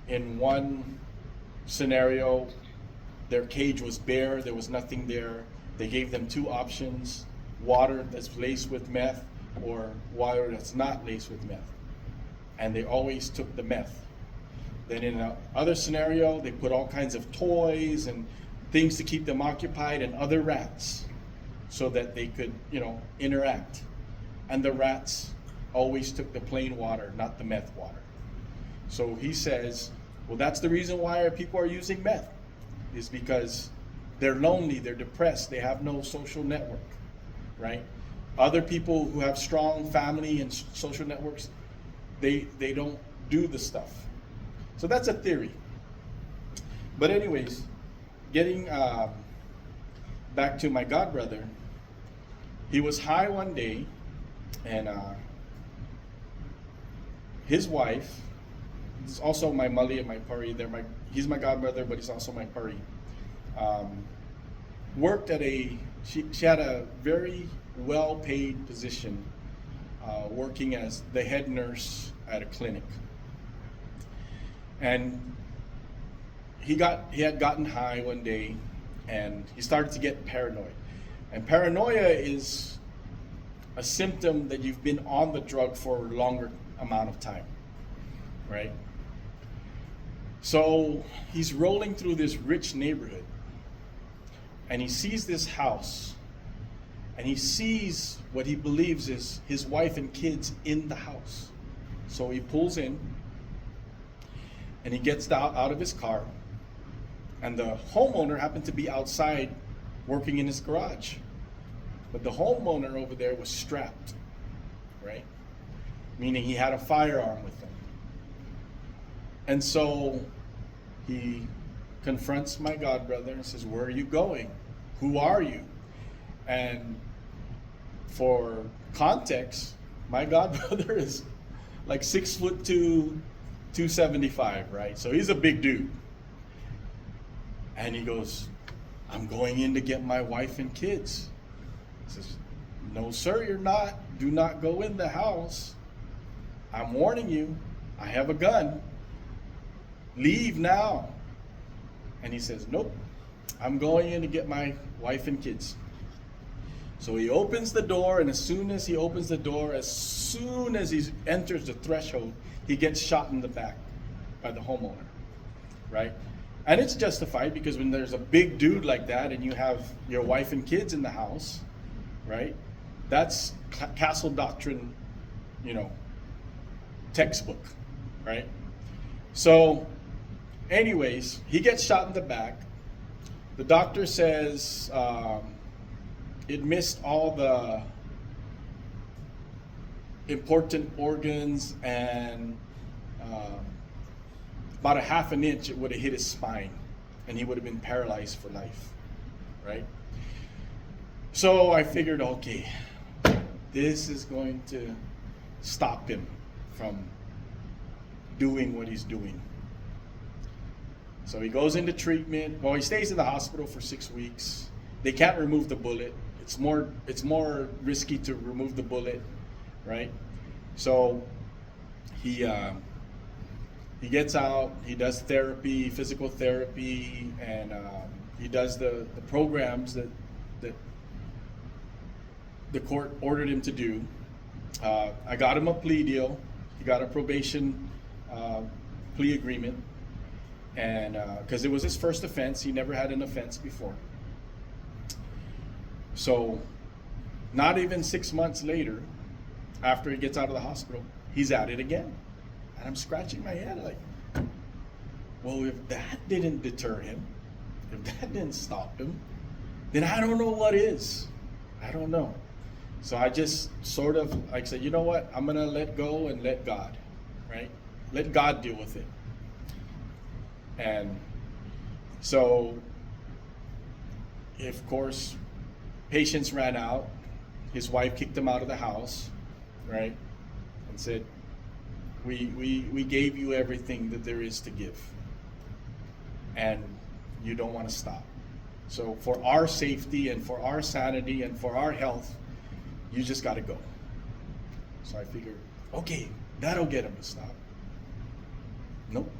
in one scenario, their cage was bare, there was nothing there. They gave them 2 options: water that's laced with meth or water that's not laced with meth. And they always took the meth. Then in another scenario, they put all kinds of toys and things to keep them occupied and other rats so that they could, you know, interact. And the rats always took the plain water, not the meth water. So he says, well, that's the reason why people are using meth, is because they're lonely, they're depressed, they have no social network, right? Other people who have strong family and social networks, they don't do the stuff. So that's a theory. But anyways, getting back to my godbrother, he was high one day, and his wife, is also my mali and my pari. He's my godbrother, but he's also my pari. Worked at she had a very well-paid position, working as the head nurse at a clinic. And he had gotten high one day, and he started to get paranoid. And paranoia is a symptom that you've been on the drug for a longer amount of time, right? So he's rolling through this rich neighborhood, and he sees this house, and he sees what he believes is his wife and kids in the house. So he pulls in, and he gets out of his car, and the homeowner happened to be outside working in his garage. But the homeowner over there was strapped, right? Meaning he had a firearm with him. And so he confronts my godbrother and says, "Where are you going? Who are you?" And for context, my godbrother is like 6'2", 275, right? So he's a big dude. And he goes, "I'm going in to get my wife and kids." He says, "No, sir, you're not. Do not go in the house. I'm warning you. I have a gun. Leave now." And he says, "Nope, I'm going in to get my wife and kids." So he opens the door, and as soon as he opens the door, as soon as he enters the threshold, he gets shot in the back by the homeowner, right? And it's justified, because when there's a big dude like that and you have your wife and kids in the house, right? That's castle doctrine, textbook, right? So anyways, he gets shot in the back. The doctor says it missed all the important organs, and about a half an inch it would have hit his spine, and he would have been paralyzed for life, right? So I figured, okay, this is going to stop him from doing what he's doing. So he goes into treatment. Well, he stays in the hospital for 6 weeks. They can't remove the bullet. It's more risky to remove the bullet, right? So he gets out. He does therapy, physical therapy, and he does the programs that the court ordered him to do. I got him a plea deal. He got a probation plea agreement, and because it was his first offense, he never had an offense before. So not even 6 months later, after he gets out of the hospital, he's at it again. And I'm scratching my head like, well, if that didn't deter him, if that didn't stop him, then I don't know what is. I don't know. So I just sort of like said, you know what? I'm going to let go and let God, right? Let God deal with it. And so, of course, patience ran out. His wife kicked him out of the house, right? And said, we gave you everything that there is to give. And you don't want to stop. So for our safety and for our sanity and for our health, you just got to go. So I figured, okay, that'll get him to stop. Nope.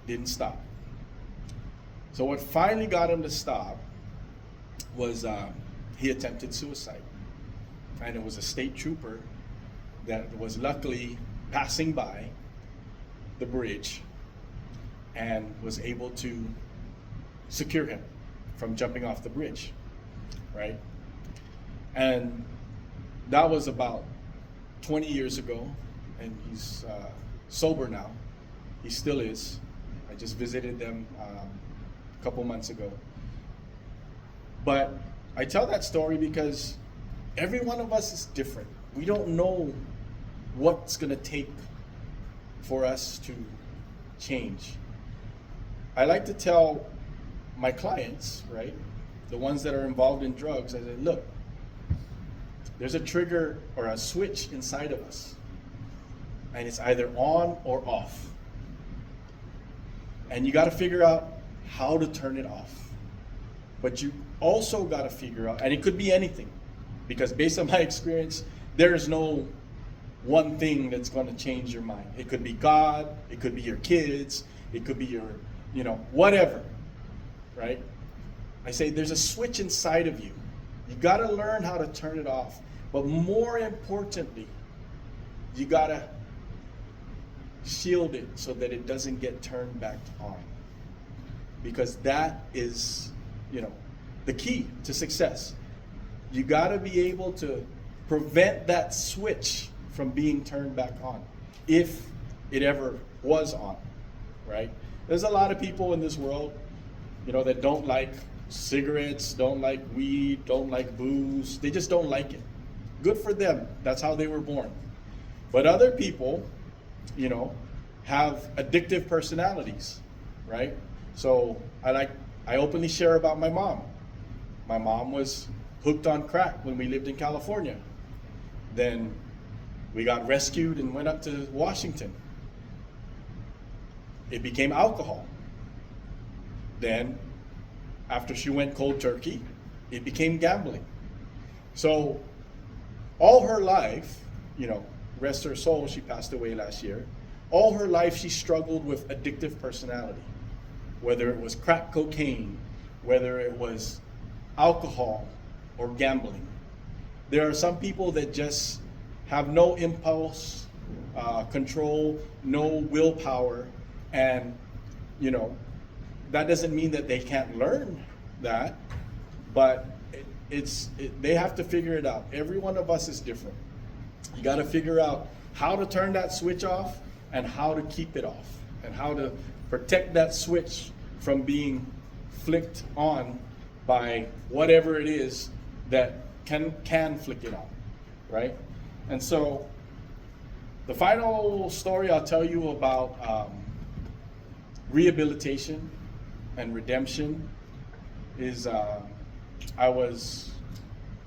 Didn't stop. So what finally got him to stop was he attempted suicide. And it was a state trooper that was luckily passing by the bridge and was able to secure him from jumping off the bridge, right? And that was about 20 years ago, and he's sober now. He still is. I just visited them a couple months ago. But I tell that story because every one of us is different. We don't know what's going to take for us to change. I like to tell my clients, right, the ones that are involved in drugs, I say, look, there's a trigger or a switch inside of us, and it's either on or off. And you got to figure out how to turn it off. But you also got to figure out, and it could be anything, because based on my experience, there's no one thing that's going to change your mind. It could be God, it could be your kids, it could be your, whatever, right? I say there's a switch inside of you. You got to learn how to turn it off. But more importantly, you got to shield it so that it doesn't get turned back on. Because that is, the key to success. You got to be able to prevent that switch from being turned back on, if it ever was on, right? There's a lot of people in this world, that don't like cigarettes, don't like weed, don't like booze. They just don't like it. Good for them. That's how they were born. But other people, have addictive personalities, right? So I openly share about my mom. My mom was hooked on crack when we lived in California. Then we got rescued and went up to Washington. It became alcohol. Then, after she went cold turkey, it became gambling. So, all her life, rest her soul, she passed away last year. All her life, she struggled with addictive personality. Whether it was crack cocaine, whether it was alcohol or gambling. There are some people that just have no impulse control, no willpower, and that doesn't mean that they can't learn that, but they have to figure it out. Every one of us is different. You got to figure out how to turn that switch off and how to keep it off, and how to protect that switch from being flicked on by whatever it is that can flick it on, right? And so the final story I'll tell you about rehabilitation and redemption is I was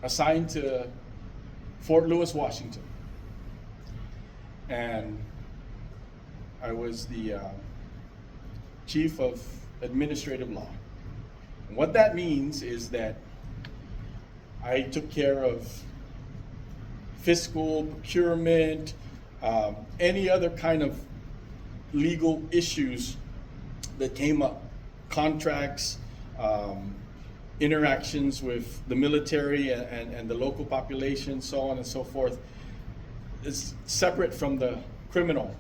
assigned to Fort Lewis, Washington. And I was the chief of administrative law. And what that means is that I took care of fiscal, procurement, any other kind of legal issues that came up, contracts, interactions with the military and the local population, so on and so forth. It's separate from the criminal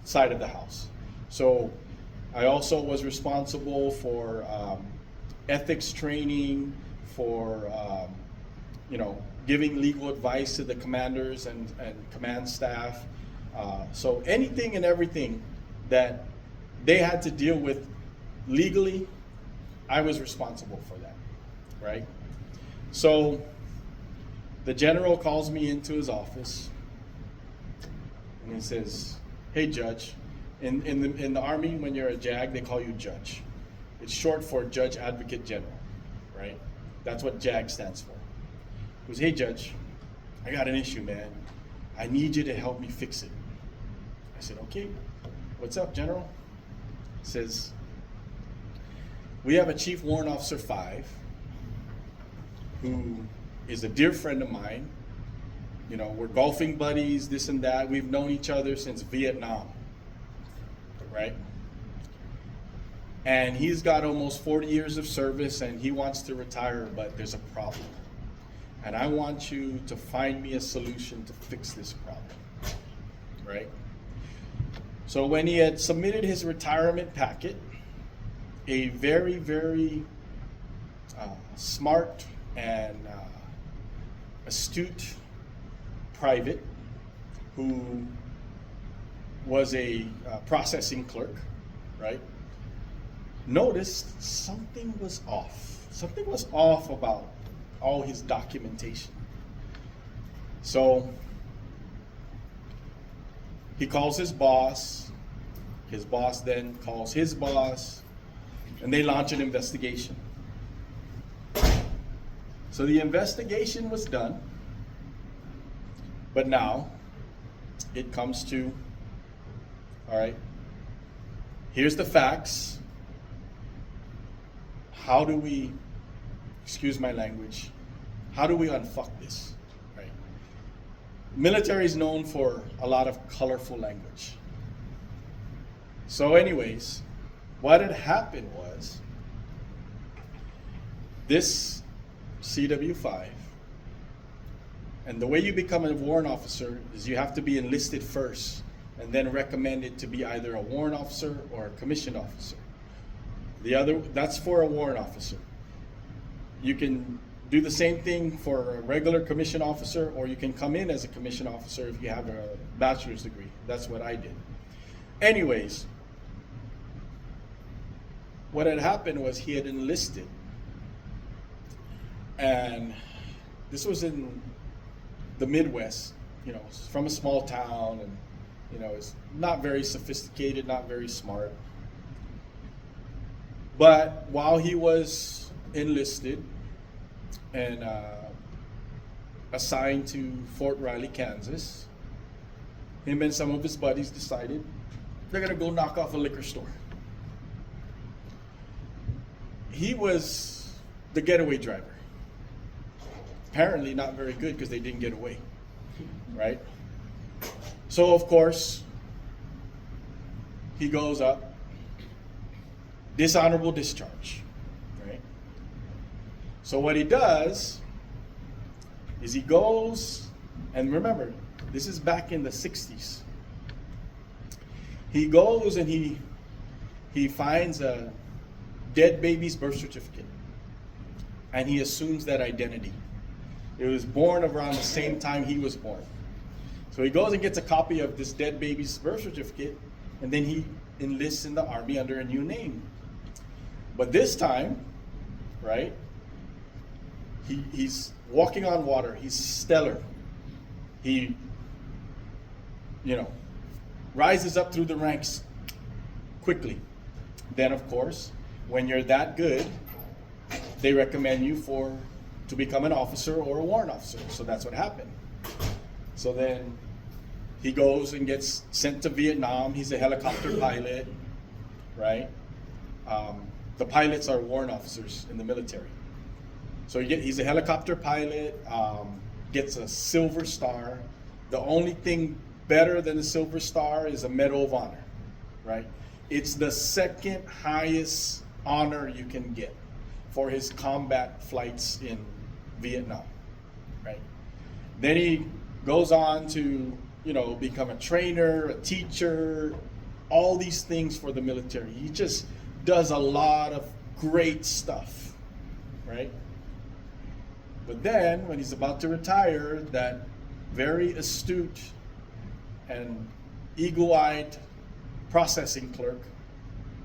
side of the house. So I also was responsible for ethics training, for giving legal advice to the commanders and command staff. So anything and everything that they had to deal with legally, I was responsible for that, right? So the general calls me into his office and he says, "Hey, Judge," in the Army, when you're a JAG, they call you Judge. It's short for Judge Advocate General, right? That's what JAG stands for. He goes, "Hey, Judge, I got an issue, man. I need you to help me fix it." I said, "Okay, what's up, General?" He says, "We have a Chief Warrant Officer 5 who is a dear friend of mine. You know, we're golfing buddies, this and that. We've known each other since Vietnam, right? And he's got almost 40 years of service and he wants to retire, but there's a problem. And I want you to find me a solution to fix this problem," right? So when he had submitted his retirement packet, a very, very smart and astute private who was a processing clerk, right, noticed something was off. Something was off about all his documentation. So he calls his boss then calls his boss, and they launch an investigation. So the investigation was done, but now it comes to, all right, here's the facts. How do we, excuse my language, how do we unfuck this, right? Military is known for a lot of colorful language. So anyways, what had happened was this CW5, and the way you become a warrant officer is you have to be enlisted first and then recommended to be either a warrant officer or a commissioned officer. That's for a warrant officer. You can do the same thing for a regular commissioned officer, or you can come in as a commissioned officer if you have a bachelor's degree. That's what I did. Anyways, what had happened was he had enlisted, and this was in the Midwest, you know, from a small town, and you know, it's not very sophisticated, not very smart. But while he was enlisted and assigned to Fort Riley, Kansas, him and some of his buddies decided they're gonna go knock off a liquor store. He was the getaway driver. Apparently not very good because they didn't get away, right? So of course, he goes up, dishonorable discharge, right? So what he does is he goes, and remember, this is back in the 60s. He goes and he finds a dead baby's birth certificate, and he assumes that identity. It was born around the same time he was born. So he goes and gets a copy of this dead baby's birth certificate, and then he enlists in the Army under a new name. But this time, right, he's walking on water. He's stellar. He, you know, rises up through the ranks quickly. Then, of course, when you're that good, they recommend you to become an officer or a warrant officer. So that's what happened. So then he goes and gets sent to Vietnam. He's a helicopter pilot, right? The pilots are warrant officers in the military. So he's a helicopter pilot, gets a Silver Star. The only thing better than a Silver Star is a Medal of Honor, right? It's the second highest honor you can get for his combat flights in Vietnam, right? Then he goes on to, become a trainer, a teacher, all these things for the military. He just does a lot of great stuff, right? But then, when he's about to retire, that very astute and eagle-eyed processing clerk,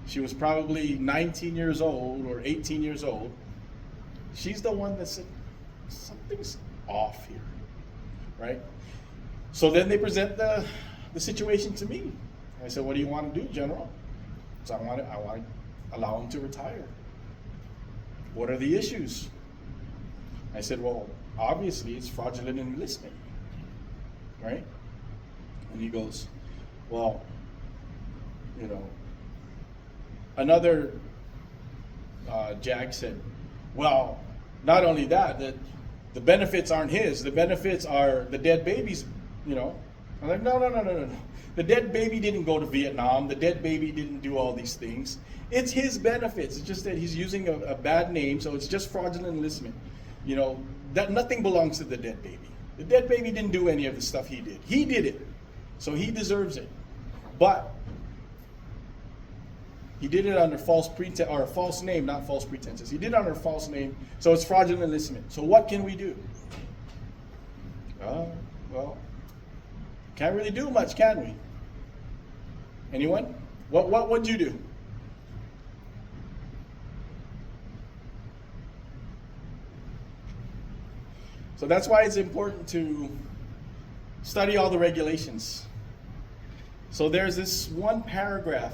she was probably 19 years old or 18 years old, she's the one that said, something's off here, right? So then they present the situation to me. I said, what do you want to do, General? So I want to allow him to retire. What are the issues? I said, well, obviously it's fraudulent enlistment, right? And he goes, well, another JAG said, well, not only that, the benefits aren't his. The benefits are the dead babies, I'm like, no. The dead baby didn't go to Vietnam. The dead baby didn't do all these things. It's his benefits. It's just that he's using a bad name, so it's just fraudulent enlistment. That nothing belongs to the dead baby. The dead baby didn't do any of the stuff he did. He did it, so he deserves it. But he did it under false pretense, or false name, not false pretenses. He did it under a false name, so it's fraudulent enlistment. So what can we do? Well, can't really do much, can we? Anyone? What would you do? So that's why it's important to study all the regulations. So there's this one paragraph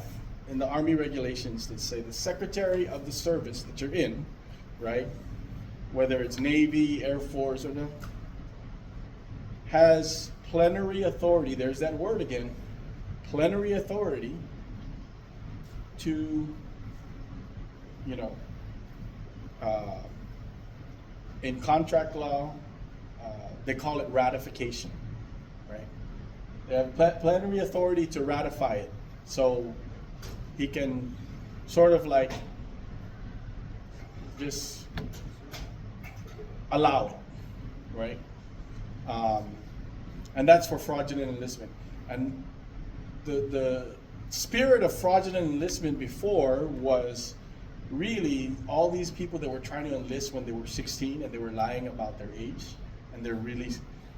in the Army regulations that say the Secretary of the Service that you're in, right, whether it's Navy, Air Force, or has plenary authority, there's that word again, plenary authority to, in contract law, they call it ratification, right? They have plenary authority to ratify it. So he can sort of like just allow it, right? And that's for fraudulent enlistment. And the spirit of fraudulent enlistment before was really all these people that were trying to enlist when they were 16 and they were lying about their age, and they're really,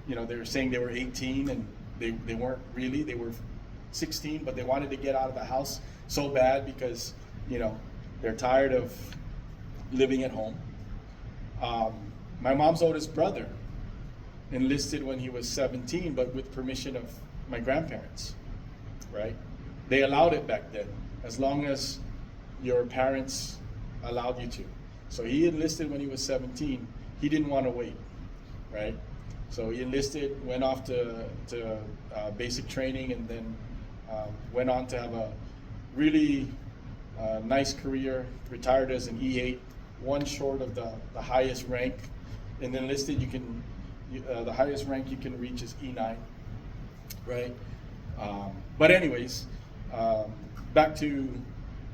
they were saying they were 18 and they weren't really, they were 16, but they wanted to get out of the house so bad because, they're tired of living at home. My mom's oldest brother enlisted when he was 17, but with permission of my grandparents, right? They allowed it back then, as long as your parents allowed you to. So he enlisted when he was 17. He didn't want to wait, right? So he enlisted, went off to basic training, and then went on to have a really nice career, retired as an E8, one short of the highest rank. And enlisted, the highest rank you can reach is E9, right? But anyways, back to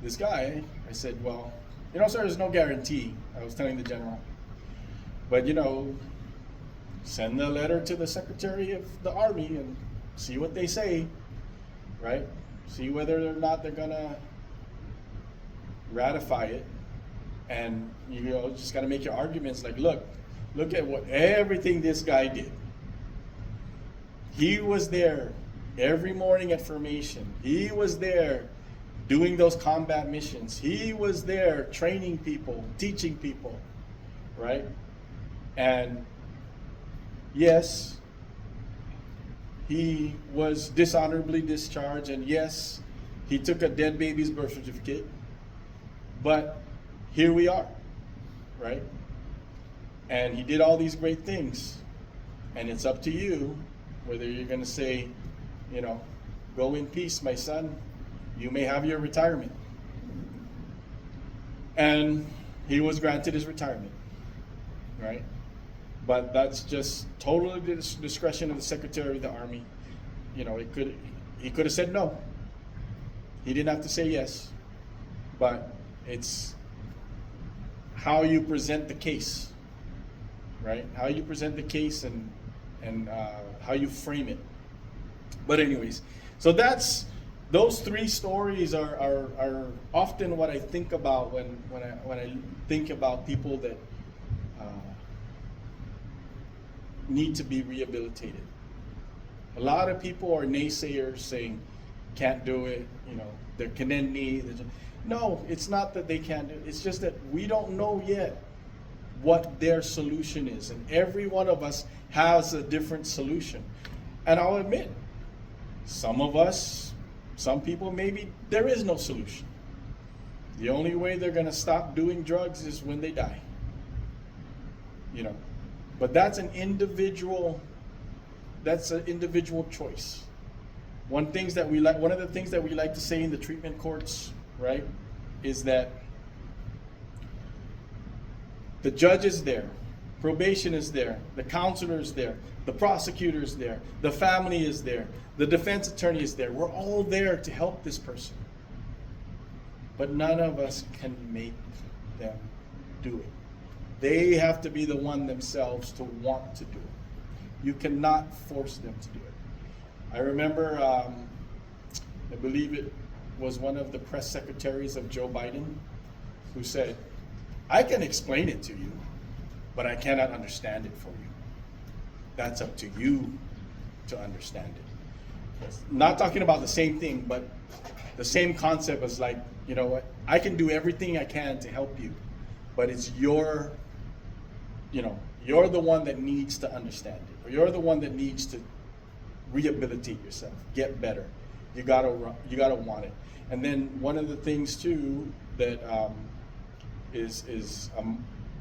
this guy, I said, well, sir, there's no guarantee. I was telling the general. But, send the letter to the Secretary of the Army and see what they say, right? See whether or not they're going to ratify it. And, just got to make your arguments like, look at everything this guy did. He was there every morning at formation. He was there doing those combat missions. He was there training people, teaching people, right? And yes, he was dishonorably discharged, and yes, he took a dead baby's birth certificate, but here we are. right? And he did all these great things. And it's up to you whether you're going to say, you know, go in peace, my son. You may have your retirement. And he was granted his retirement, right? But that's just totally the discretion of the Secretary of the Army. You know, he could have said no. He didn't have to say yes. But it's how you present the case, right? How you present the case and how you frame it. But anyways, so those three stories are often what I think about when I think about people that need to be rehabilitated. A lot of people are naysayers saying, can't do it, you know, they're Kaneni. No, it's not that they can't do it. It's just that we don't know yet what their solution is. And every one of us has a different solution. And I'll admit, some people, maybe there is no solution. The only way they're going to stop doing drugs is when they die. You know, but that's an individual choice. One of the things that we like to say in the treatment courts, right, is that the judge is there, probation is there, the counselor is there, the prosecutor is there, the family is there, the defense attorney is there. We're all there to help this person. But none of us can make them do it. They have to be the one themselves to want to do it. You cannot force them to do it. I remember, I believe it was one of the press secretaries of Joe Biden who said, I can explain it to you, but I cannot understand it for you. That's up to you to understand it. Not talking about the same thing, but the same concept as like, you know what, I can do everything I can to help you, but it's you're the one that needs to understand it, or you're the one that needs to rehabilitate yourself, get better. You gotta want it. And then one of the things too that is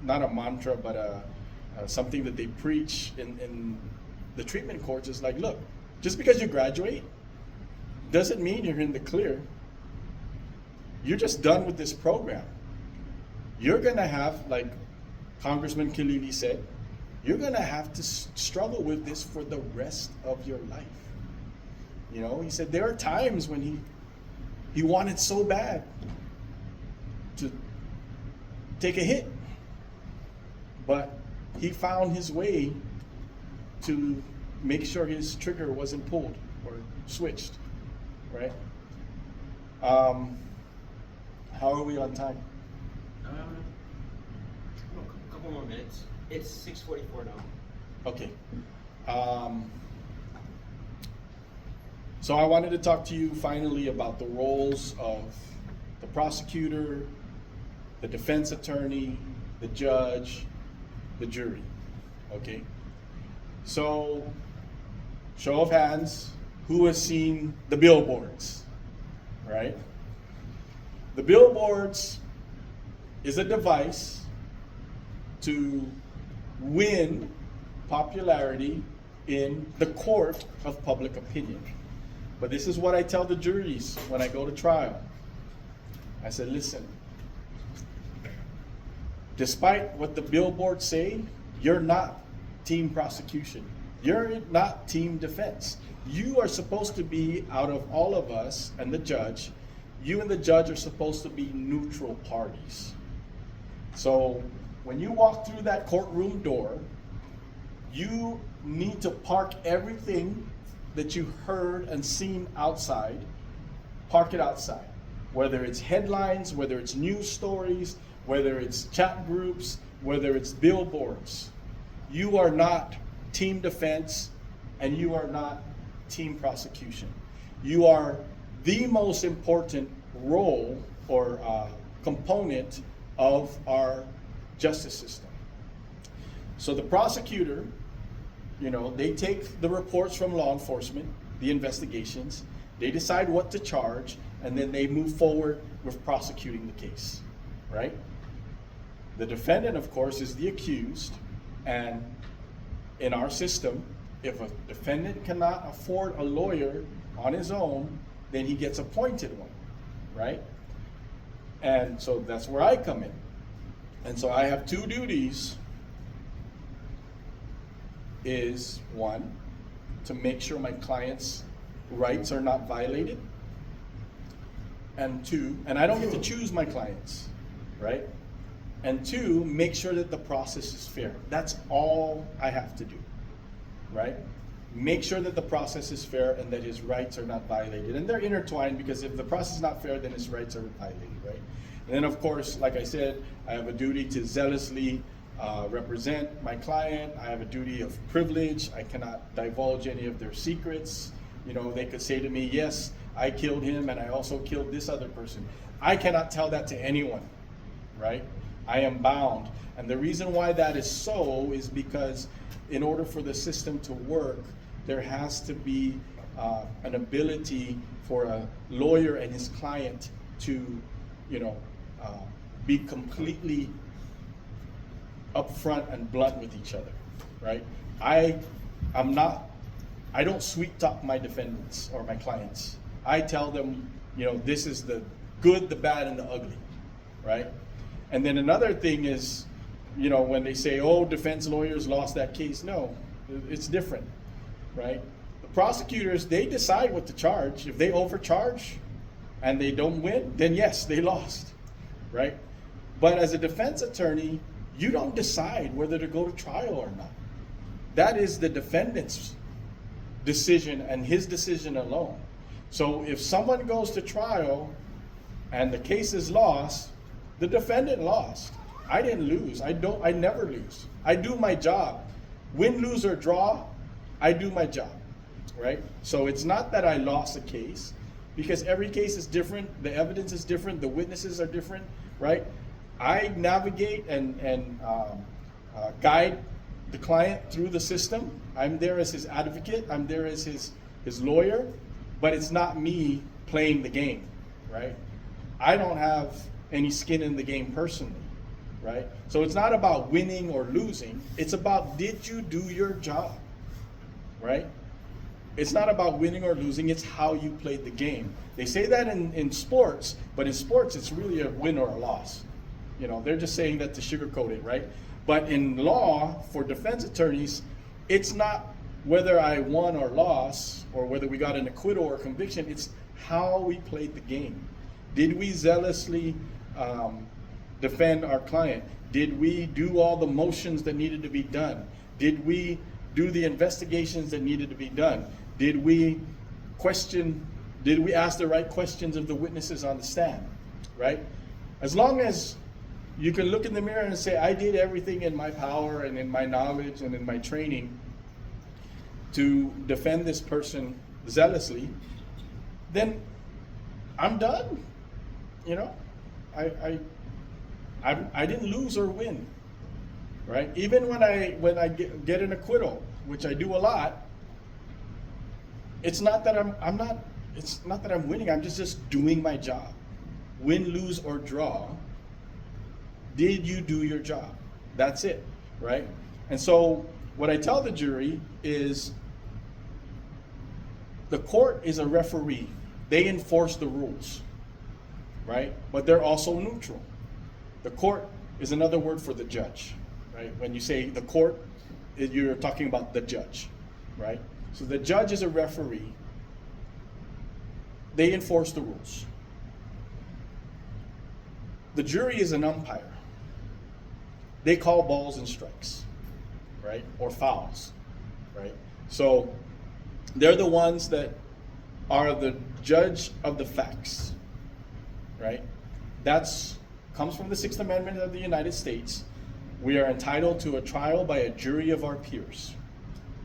not a mantra, but something that they preach in the treatment courts is like, look, just because you graduate doesn't mean you're in the clear. You're just done with this program. You're gonna have, like Congressman Kilili said, you're gonna have to struggle with this for the rest of your life. You know, he said there are times when he wanted so bad to take a hit, but he found his way to make sure his trigger wasn't pulled or switched, right? How are we on time? A couple more minutes. It's 6:44 now. Okay. So I wanted to talk to you finally about the roles of the prosecutor, the defense attorney, the judge, the jury. Okay. So, show of hands, who has seen the billboards? Right? The billboards is a device to win popularity in the court of public opinion. But this is what I tell the juries when I go to trial. I said, listen, despite what the billboards say, you're not team prosecution. You're not team defense. You are supposed to be, out of all of us and the judge, you and the judge are supposed to be neutral parties. So when you walk through that courtroom door, you need to park everything that you heard and seen outside, park it outside. Whether it's headlines, whether it's news stories, whether it's chat groups, whether it's billboards. You are not team defense and you are not team prosecution. You are the most important role or component of our justice system. So the prosecutor, you know, they take the reports from law enforcement, the investigations, they decide what to charge, and then they move forward with prosecuting the case, right? The defendant, of course, is the accused, and in our system, if a defendant cannot afford a lawyer on his own, then he gets appointed one, right? And so that's where I come in. And so I have two duties. Is one, to make sure my client's rights are not violated. And two, and I don't get to choose my clients, right? And two, make sure that the process is fair. That's all I have to do, right? Make sure that the process is fair and that his rights are not violated. And they're intertwined, because if the process is not fair, then his rights are violated, right? And then, of course, like I said, I have a duty to zealously represent my client. I have a duty of privilege. I cannot divulge any of their secrets. You know, they could say to me, yes, I killed him and I also killed this other person. I cannot tell that to anyone, right? I am bound. And the reason why that is so is because in order for the system to work, there has to be an ability for a lawyer and his client to, you know, be completely upfront and blunt with each other, right? I don't sweet talk my defendants or my clients. I tell them, you know, this is the good, the bad, and the ugly, right? And then another thing is, you know, when they say, oh, defense lawyers lost that case, no, it's different, right? The prosecutors, they decide what to charge. If they overcharge and they don't win, then yes, they lost, right? But as a defense attorney, you don't decide whether to go to trial or not. That is the defendant's decision and his decision alone. So if someone goes to trial and the case is lost, the defendant lost. I didn't lose. I never lose. I do my job. Win, lose, or draw, I do my job, right? So it's not that I lost a case, because every case is different. The evidence is different. The witnesses are different, right? I navigate and guide the client through the system. I'm there as his advocate. I'm there as his lawyer, but it's not me playing the game, right? I don't have any skin in the game personally, right? So it's not about winning or losing. It's about, did you do your job, right? It's not about winning or losing. It's how you played the game. They say that in sports, but in sports, it's really a win or a loss. You know, they're just saying that to sugarcoat it, right? But in law, for defense attorneys, it's not whether I won or lost, or whether we got an acquittal or conviction. It's how we played the game. Did we zealously defend our client? Did we do all the motions that needed to be done? Did we do the investigations that needed to be done? Did we ask the right questions of the witnesses on the stand, right? As long as you can look in the mirror and say, I did everything in my power and in my knowledge and in my training to defend this person zealously, then I'm done. You know, I didn't lose or win, right? Even when I get an acquittal, which I do a lot, it's not that I'm winning. I'm just doing my job. Win, lose, or draw. Did you do your job? That's it, right? And so what I tell the jury is the court is a referee. They enforce the rules, right? But they're also neutral. The court is another word for the judge, right? When you say the court, you're talking about the judge, right? So the judge is a referee. They enforce the rules. The jury is an umpire. They call balls and strikes, right? Or fouls, right? So they're the ones that are the judge of the facts, right? That's comes from the Sixth Amendment of the United States. We are entitled to a trial by a jury of our peers,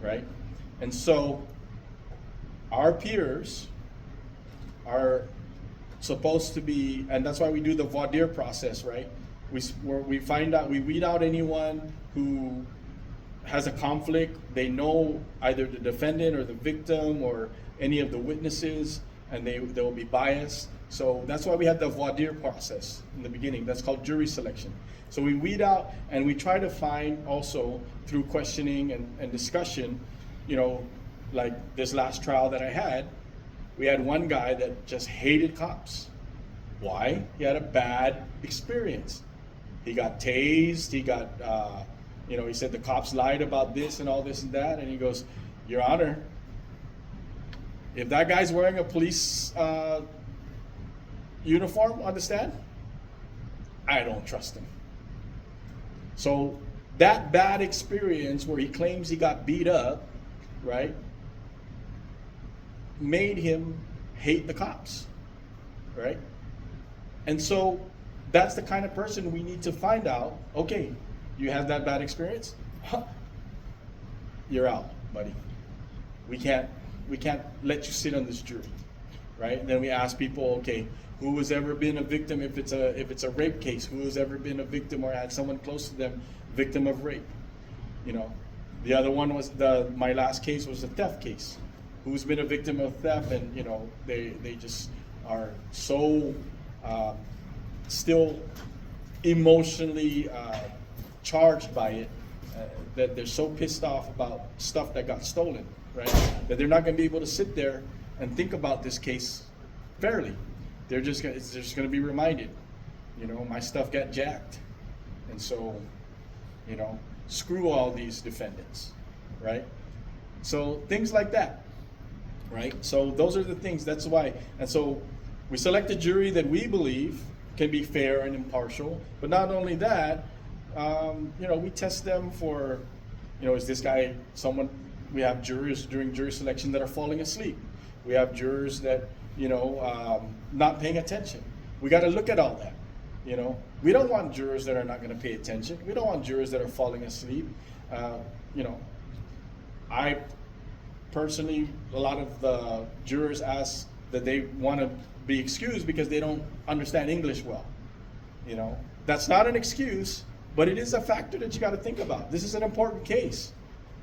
right? And so our peers are supposed to be, and that's why we do the voir dire process, right? We find out, we weed out anyone who has a conflict. They know either the defendant or the victim or any of the witnesses, and they will be biased. So that's why we had the voir dire process in the beginning. That's called jury selection. So we weed out and we try to find also through questioning and discussion, you know, like this last trial that I had, we had one guy that just hated cops. Why? He had a bad experience. He got tased, he got, you know, he said the cops lied about this and all this and that, and he goes, Your Honor, if that guy's wearing a police uniform on the stand, I don't trust him. So that bad experience where he claims he got beat up, right, made him hate the cops, right? And so that's the kind of person we need to find out, okay, you have that bad experience? Huh. You're out, buddy. We can't let you sit on this jury, right? And then we ask people, okay, who has ever been a victim if it's a rape case? Who has ever been a victim or had someone close to them victim of rape? You know, the other one was my last case was a theft case. Who's been a victim of theft, and you know they just are so still emotionally charged by it that they're so pissed off about stuff that got stolen, right? That they're not going to be able to sit there and think about this case fairly. They're just going to be reminded, you know, my stuff got jacked, and so, you know, screw all these defendants, right? So things like that, right? So those are the things. That's why, and so we select a jury that we believe can be fair and impartial. But not only that, you know, we test them for, you know, is this guy someone? We have jurors during jury selection that are falling asleep. We have jurors that, you know, not paying attention. We got to look at all that. You know, we don't want jurors that are not going to pay attention. We don't want jurors that are falling asleep. You know, I personally, a lot of the jurors ask that they want to be excused because they don't understand English well. You know, that's not an excuse, but it is a factor that you got to think about. This is an important case.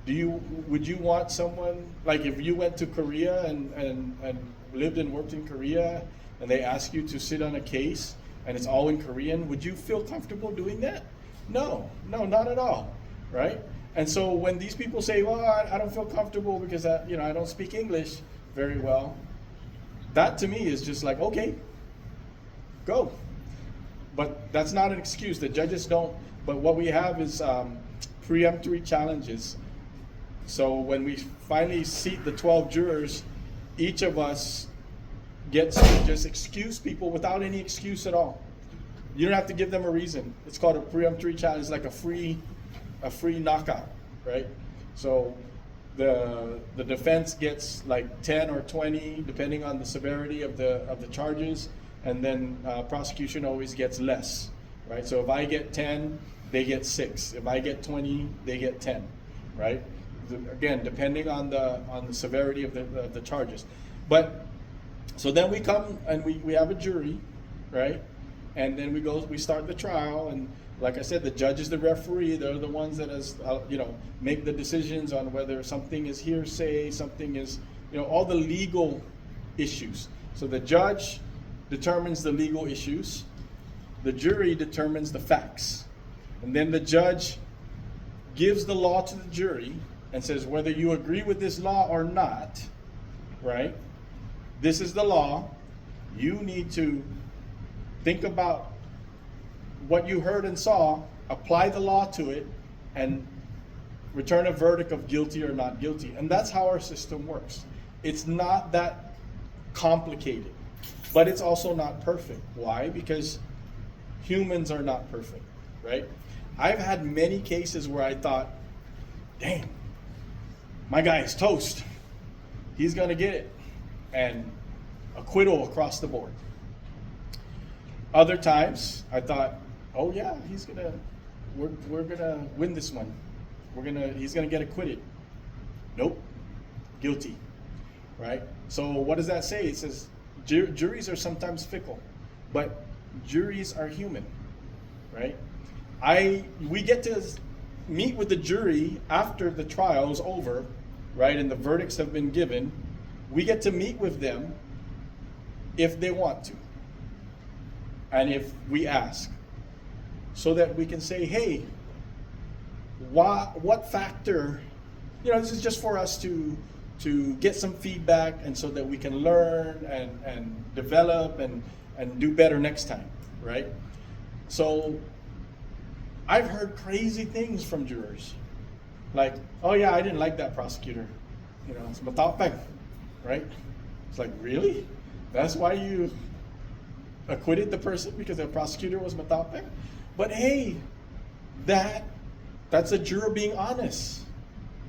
Would you want someone, like if you went to Korea and lived and worked in Korea and they ask you to sit on a case and it's all in Korean, would you feel comfortable doing that? No, not at all, right? And so when these people say, well, I don't feel comfortable because I don't speak English very well, that to me is just like, okay, go. But that's not an excuse. The judges don't, but what we have is preemptory challenges. So when we finally seat the 12 jurors, each of us gets to just excuse people without any excuse at all. You don't have to give them a reason. It's called a preemptory challenge, like a free knockout, right? So the defense gets like 10 or 20, depending on the severity of the charges, and then prosecution always gets less, right? So if I get 10, they get 6. If I get 20, they get 10, right? Again, depending on the severity of the charges. But so then we come and we have a jury, right? And then we start the trial, and like I said, the judge is the referee. They're the ones that make the decisions on whether something is hearsay, something is, all the legal issues. So the judge determines the legal issues. The jury determines the facts. And then the judge gives the law to the jury and says, whether you agree with this law or not, right? This is the law. You need to think about what you heard and saw, apply the law to it, and return a verdict of guilty or not guilty. And that's how our system works. It's not that complicated, but it's also not perfect. Why? Because humans are not perfect, right? I've had many cases where I thought, dang, my guy is toast. He's gonna get it. And acquittal across the board. Other times I thought, oh yeah, we're gonna win this one. He's gonna get acquitted. Nope, guilty, right? So what does that say? It says juries are sometimes fickle, but juries are human, right? We get to meet with the jury after the trial is over, right, and the verdicts have been given. We get to meet with them if they want to. And if we ask, so that we can say, hey, what factor, this is just for us to get some feedback, and so that we can learn and develop and do better next time, right? So I've heard crazy things from jurors. Like, oh yeah, I didn't like that prosecutor. It's matapang, right? It's like, really? That's why you acquitted the person, because the prosecutor was matapang? But hey, that's a juror being honest,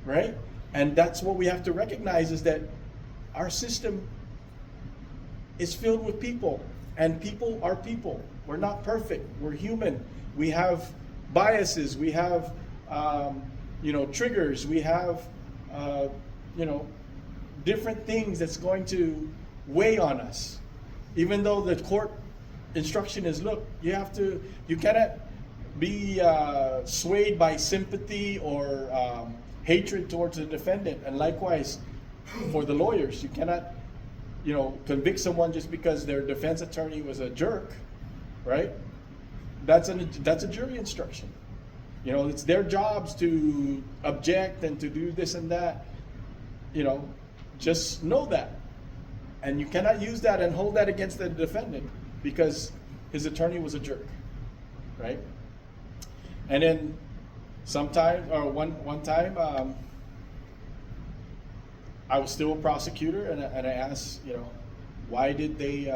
right? And that's what we have to recognize, is that our system is filled with people, and people are people. We're not perfect. We're human. We have biases. We have, triggers. We have, different things that's going to weigh on us. Even though the court instruction is, look, you cannot be swayed by sympathy or hatred towards the defendant. And likewise, for the lawyers, you cannot, convict someone just because their defense attorney was a jerk, right? That's a jury instruction. It's their jobs to object and to do this and that. Just know that. And you cannot use that and hold that against the defendant because his attorney was a jerk, right? And then one time, I was still a prosecutor, and I asked, why did they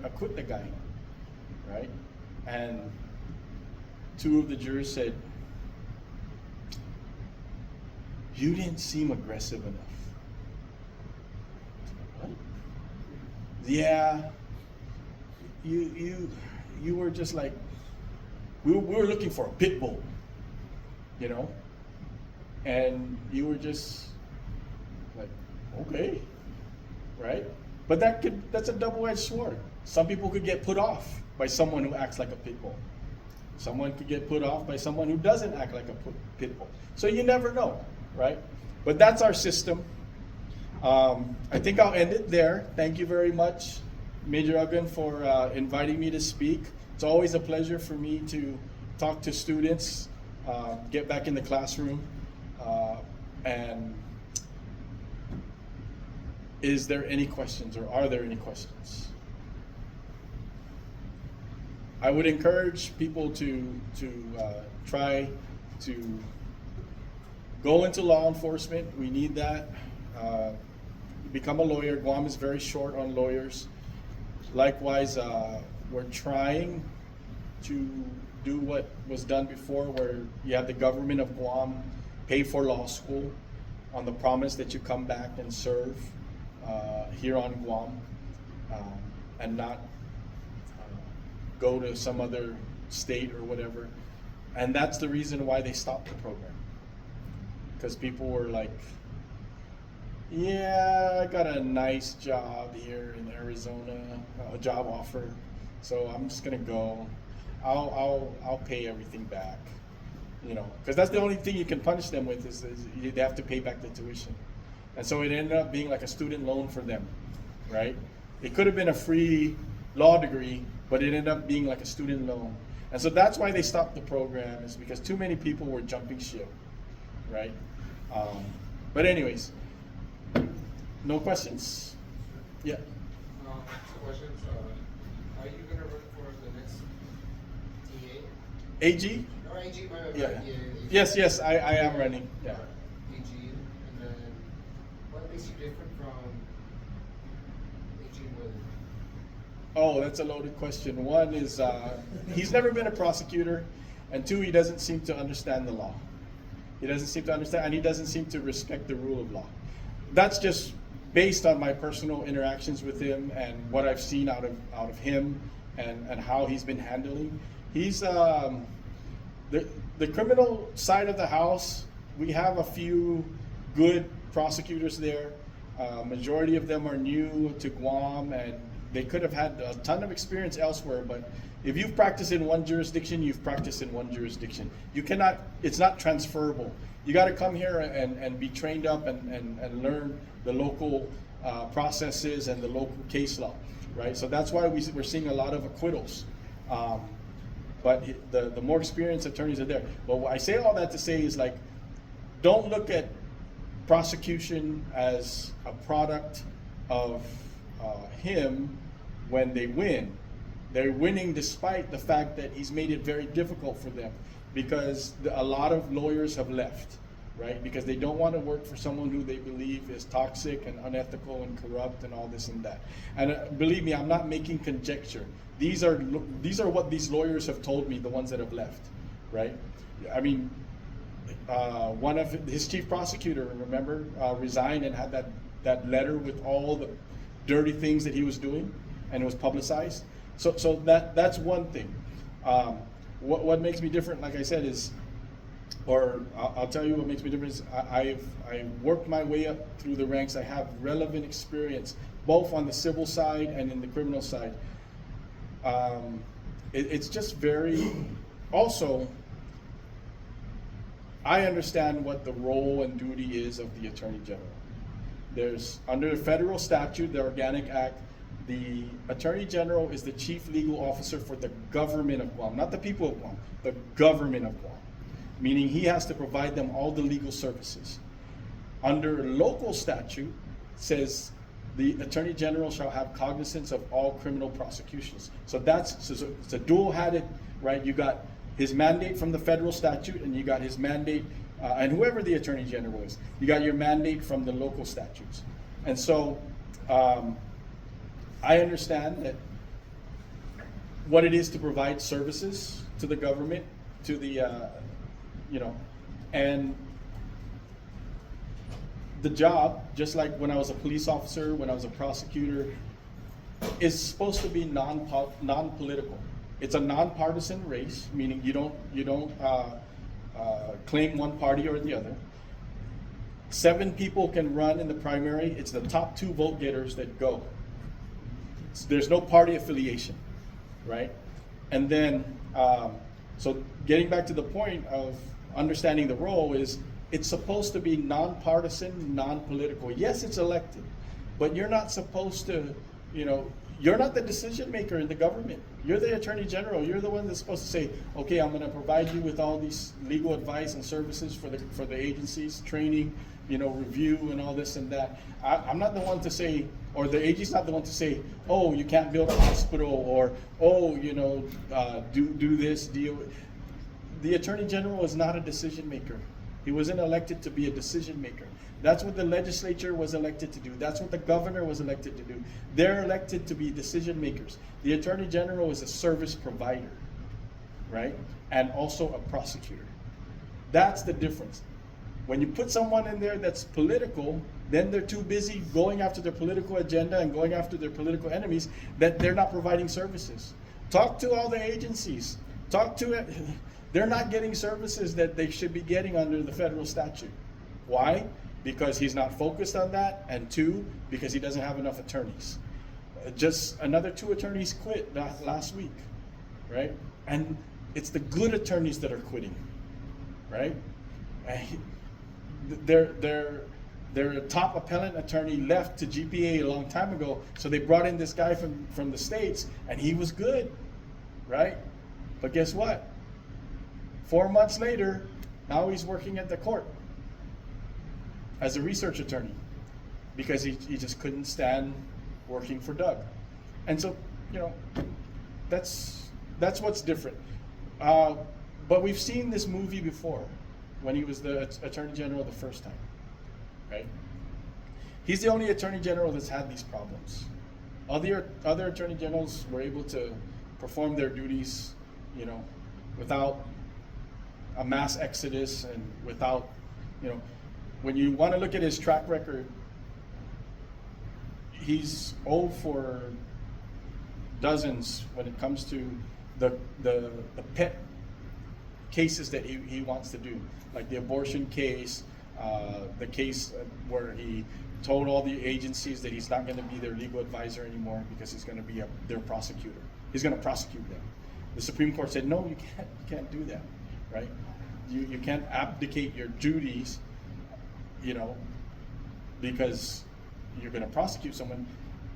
acquit the guy, right? And two of the jurors said, you didn't seem aggressive enough. What? Yeah, you were just like, we were looking for a pit bull, and you were just like, okay, right? But that's a double-edged sword. Some people could get put off by someone who acts like a pit bull. Someone could get put off by someone who doesn't act like a pit bull. So you never know, right? But that's our system. I think I'll end it there. Thank you very much, Major Uggan, for inviting me to speak. It's always a pleasure for me to talk to students, get back in the classroom, and is there any questions, or are there any questions? I would encourage people to try to go into law enforcement. We need that. Become a lawyer. Guam is very short on lawyers. Likewise, we're trying to do what was done before, where you have the government of Guam pay for law school on the promise that you come back and serve here on Guam, and not go to some other state or whatever. And that's the reason why they stopped the program. Because people were like, yeah, I got a nice job here in Arizona, a job offer, so I'm just gonna go. I'll pay everything back, because that's the only thing you can punish them with is they have to pay back the tuition. And so it ended up being like a student loan for them, right? It could have been a free law degree, but it ended up being like a student loan. And so that's why they stopped the program, is because too many people were jumping ship, right? But anyways, no questions? Yeah. Two questions. Are you going to run for the next TA? AG? Or AG? Yeah. Yes, I am running. Yeah. AG. And then what makes you different from AG with? Oh, that's a loaded question. One is he's never been a prosecutor, and two, he doesn't seem to understand the law. He doesn't seem to understand, and he doesn't seem to respect the rule of law. That's just based on my personal interactions with him and what I've seen out of him and how he's been handling. He's the criminal side of the house. We have a few good prosecutors there. Majority of them are new to Guam, and they could have had a ton of experience elsewhere, but if you've practiced in one jurisdiction, you've practiced in one jurisdiction. You cannot, it's not transferable. You got to come here and be trained up and learn the local processes and the local case law. right? So that's why we're seeing a lot of acquittals. But the more experienced attorneys are there. But I say all that to say is like, don't look at prosecution as a product of him when they win. They're winning despite the fact that he's made it very difficult for them, because a lot of lawyers have left, right? Because they don't want to work for someone who they believe is toxic and unethical and corrupt and all this and that. And believe me, I'm not making conjecture. These are what these lawyers have told me, the ones that have left, right? I mean, one of his chief prosecutor, remember, resigned and had that letter with all the dirty things that he was doing, and it was publicized. So that's one thing. What makes me different, like I said, is, or I'll tell you what makes me different is I've worked my way up through the ranks. I have relevant experience, both on the civil side and in the criminal side. It's just very, also, I understand what the role and duty is of the Attorney General. There's, under the federal statute, the Organic Act, the Attorney General is the chief legal officer for the government of Guam, not the people of Guam, the government of Guam, meaning he has to provide them all the legal services. Under local statute, says the Attorney General shall have cognizance of all criminal prosecutions. So it's a dual-hatted, right? You got his mandate from the federal statute, and you got his mandate, and whoever the Attorney General is, you got your mandate from the local statutes. And so I understand that what it is to provide services to the government, to the, and the job, just like when I was a police officer, when I was a prosecutor, is supposed to be non-political. It's a nonpartisan race, meaning you don't claim one party or the other. 7 people can run in the primary. It's the top 2 vote getters that go. So there's no party affiliation, right? And then, so getting back to the point of understanding the role is, it's supposed to be nonpartisan, non-political. Yes, it's elected, but you're not supposed to, you're not the decision maker in the government. You're the Attorney General. You're the one that's supposed to say, okay, I'm going to provide you with all these legal advice and services for the agencies, training, review and all this and that. I'm not the one to say, or the agency's not the one to say, oh, you can't build a hospital, or oh, do this, deal. The Attorney General is not a decision maker. He wasn't elected to be a decision maker. That's what the legislature was elected to do. That's what the governor was elected to do. They're elected to be decision makers. The Attorney General is a service provider, right? And also a prosecutor. That's the difference. When you put someone in there that's political, then they're too busy going after their political agenda and going after their political enemies that they're not providing services. Talk to all the agencies. Talk to it. They're not getting services that they should be getting under the federal statute. Why? Because he's not focused on that, and 2, because he doesn't have enough attorneys. Just another 2 attorneys quit last week, right? And it's the good attorneys that are quitting, right? Their top appellant attorney left to GPA a long time ago, so they brought in this guy from the States, and he was good, right? But guess what? 4 months later, now he's working at the court as a research attorney because he just couldn't stand working for Doug. And so, that's what's different. But we've seen this movie before when he was the Attorney General the first time, right? He's the only Attorney General that's had these problems. Other Attorney Generals were able to perform their duties, without a mass exodus and without, when you want to look at his track record, he's owed for dozens when it comes to the pet cases that he wants to do, like the abortion case, the case where he told all the agencies that he's not going to be their legal advisor anymore because he's going to be their prosecutor. He's going to prosecute them. The Supreme Court said, no, you can't do that, right? You can't abdicate your duties, because you're going to prosecute someone.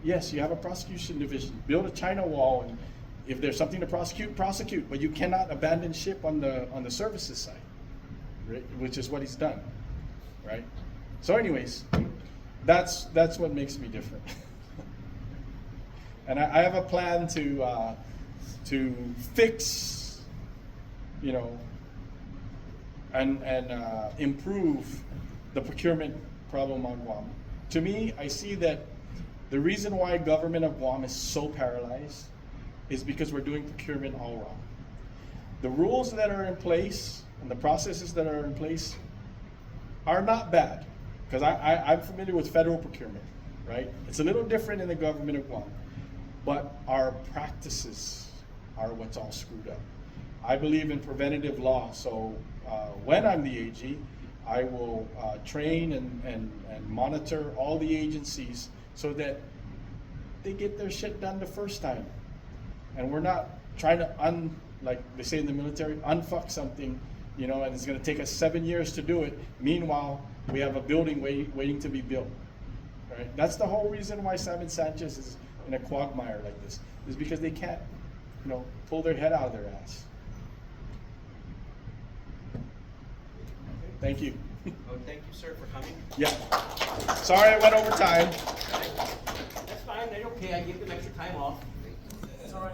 Yes, you have a prosecution division. Build a China wall, and if there's something to prosecute, prosecute. But you cannot abandon ship on the services side, right? Which is what he's done, right? So, anyways, that's what makes me different. And I have a plan to fix, you know, and improve the procurement problem on Guam. To me, I see that the reason why government of Guam is so paralyzed is because we're doing procurement all wrong. The rules that are in place and the processes that are in place are not bad, because I'm familiar with federal procurement, right? It's a little different in the government of Guam, but our practices are what's all screwed up. I believe in preventative law, so when I'm the AG, I will train and monitor all the agencies so that they get their shit done the first time. And we're not trying to like they say in the military, unfuck something, you know, and it's gonna take us 7 years to do it. Meanwhile, we have a building waiting to be built, right? That's the whole reason why Simon Sanchez is in a quagmire like this, is because they can't, you know, pull their head out of their ass. Thank you. Oh, thank you, sir, for coming. Yeah. Sorry I went over time. That's fine, they're okay, I give them extra time off. It's all right.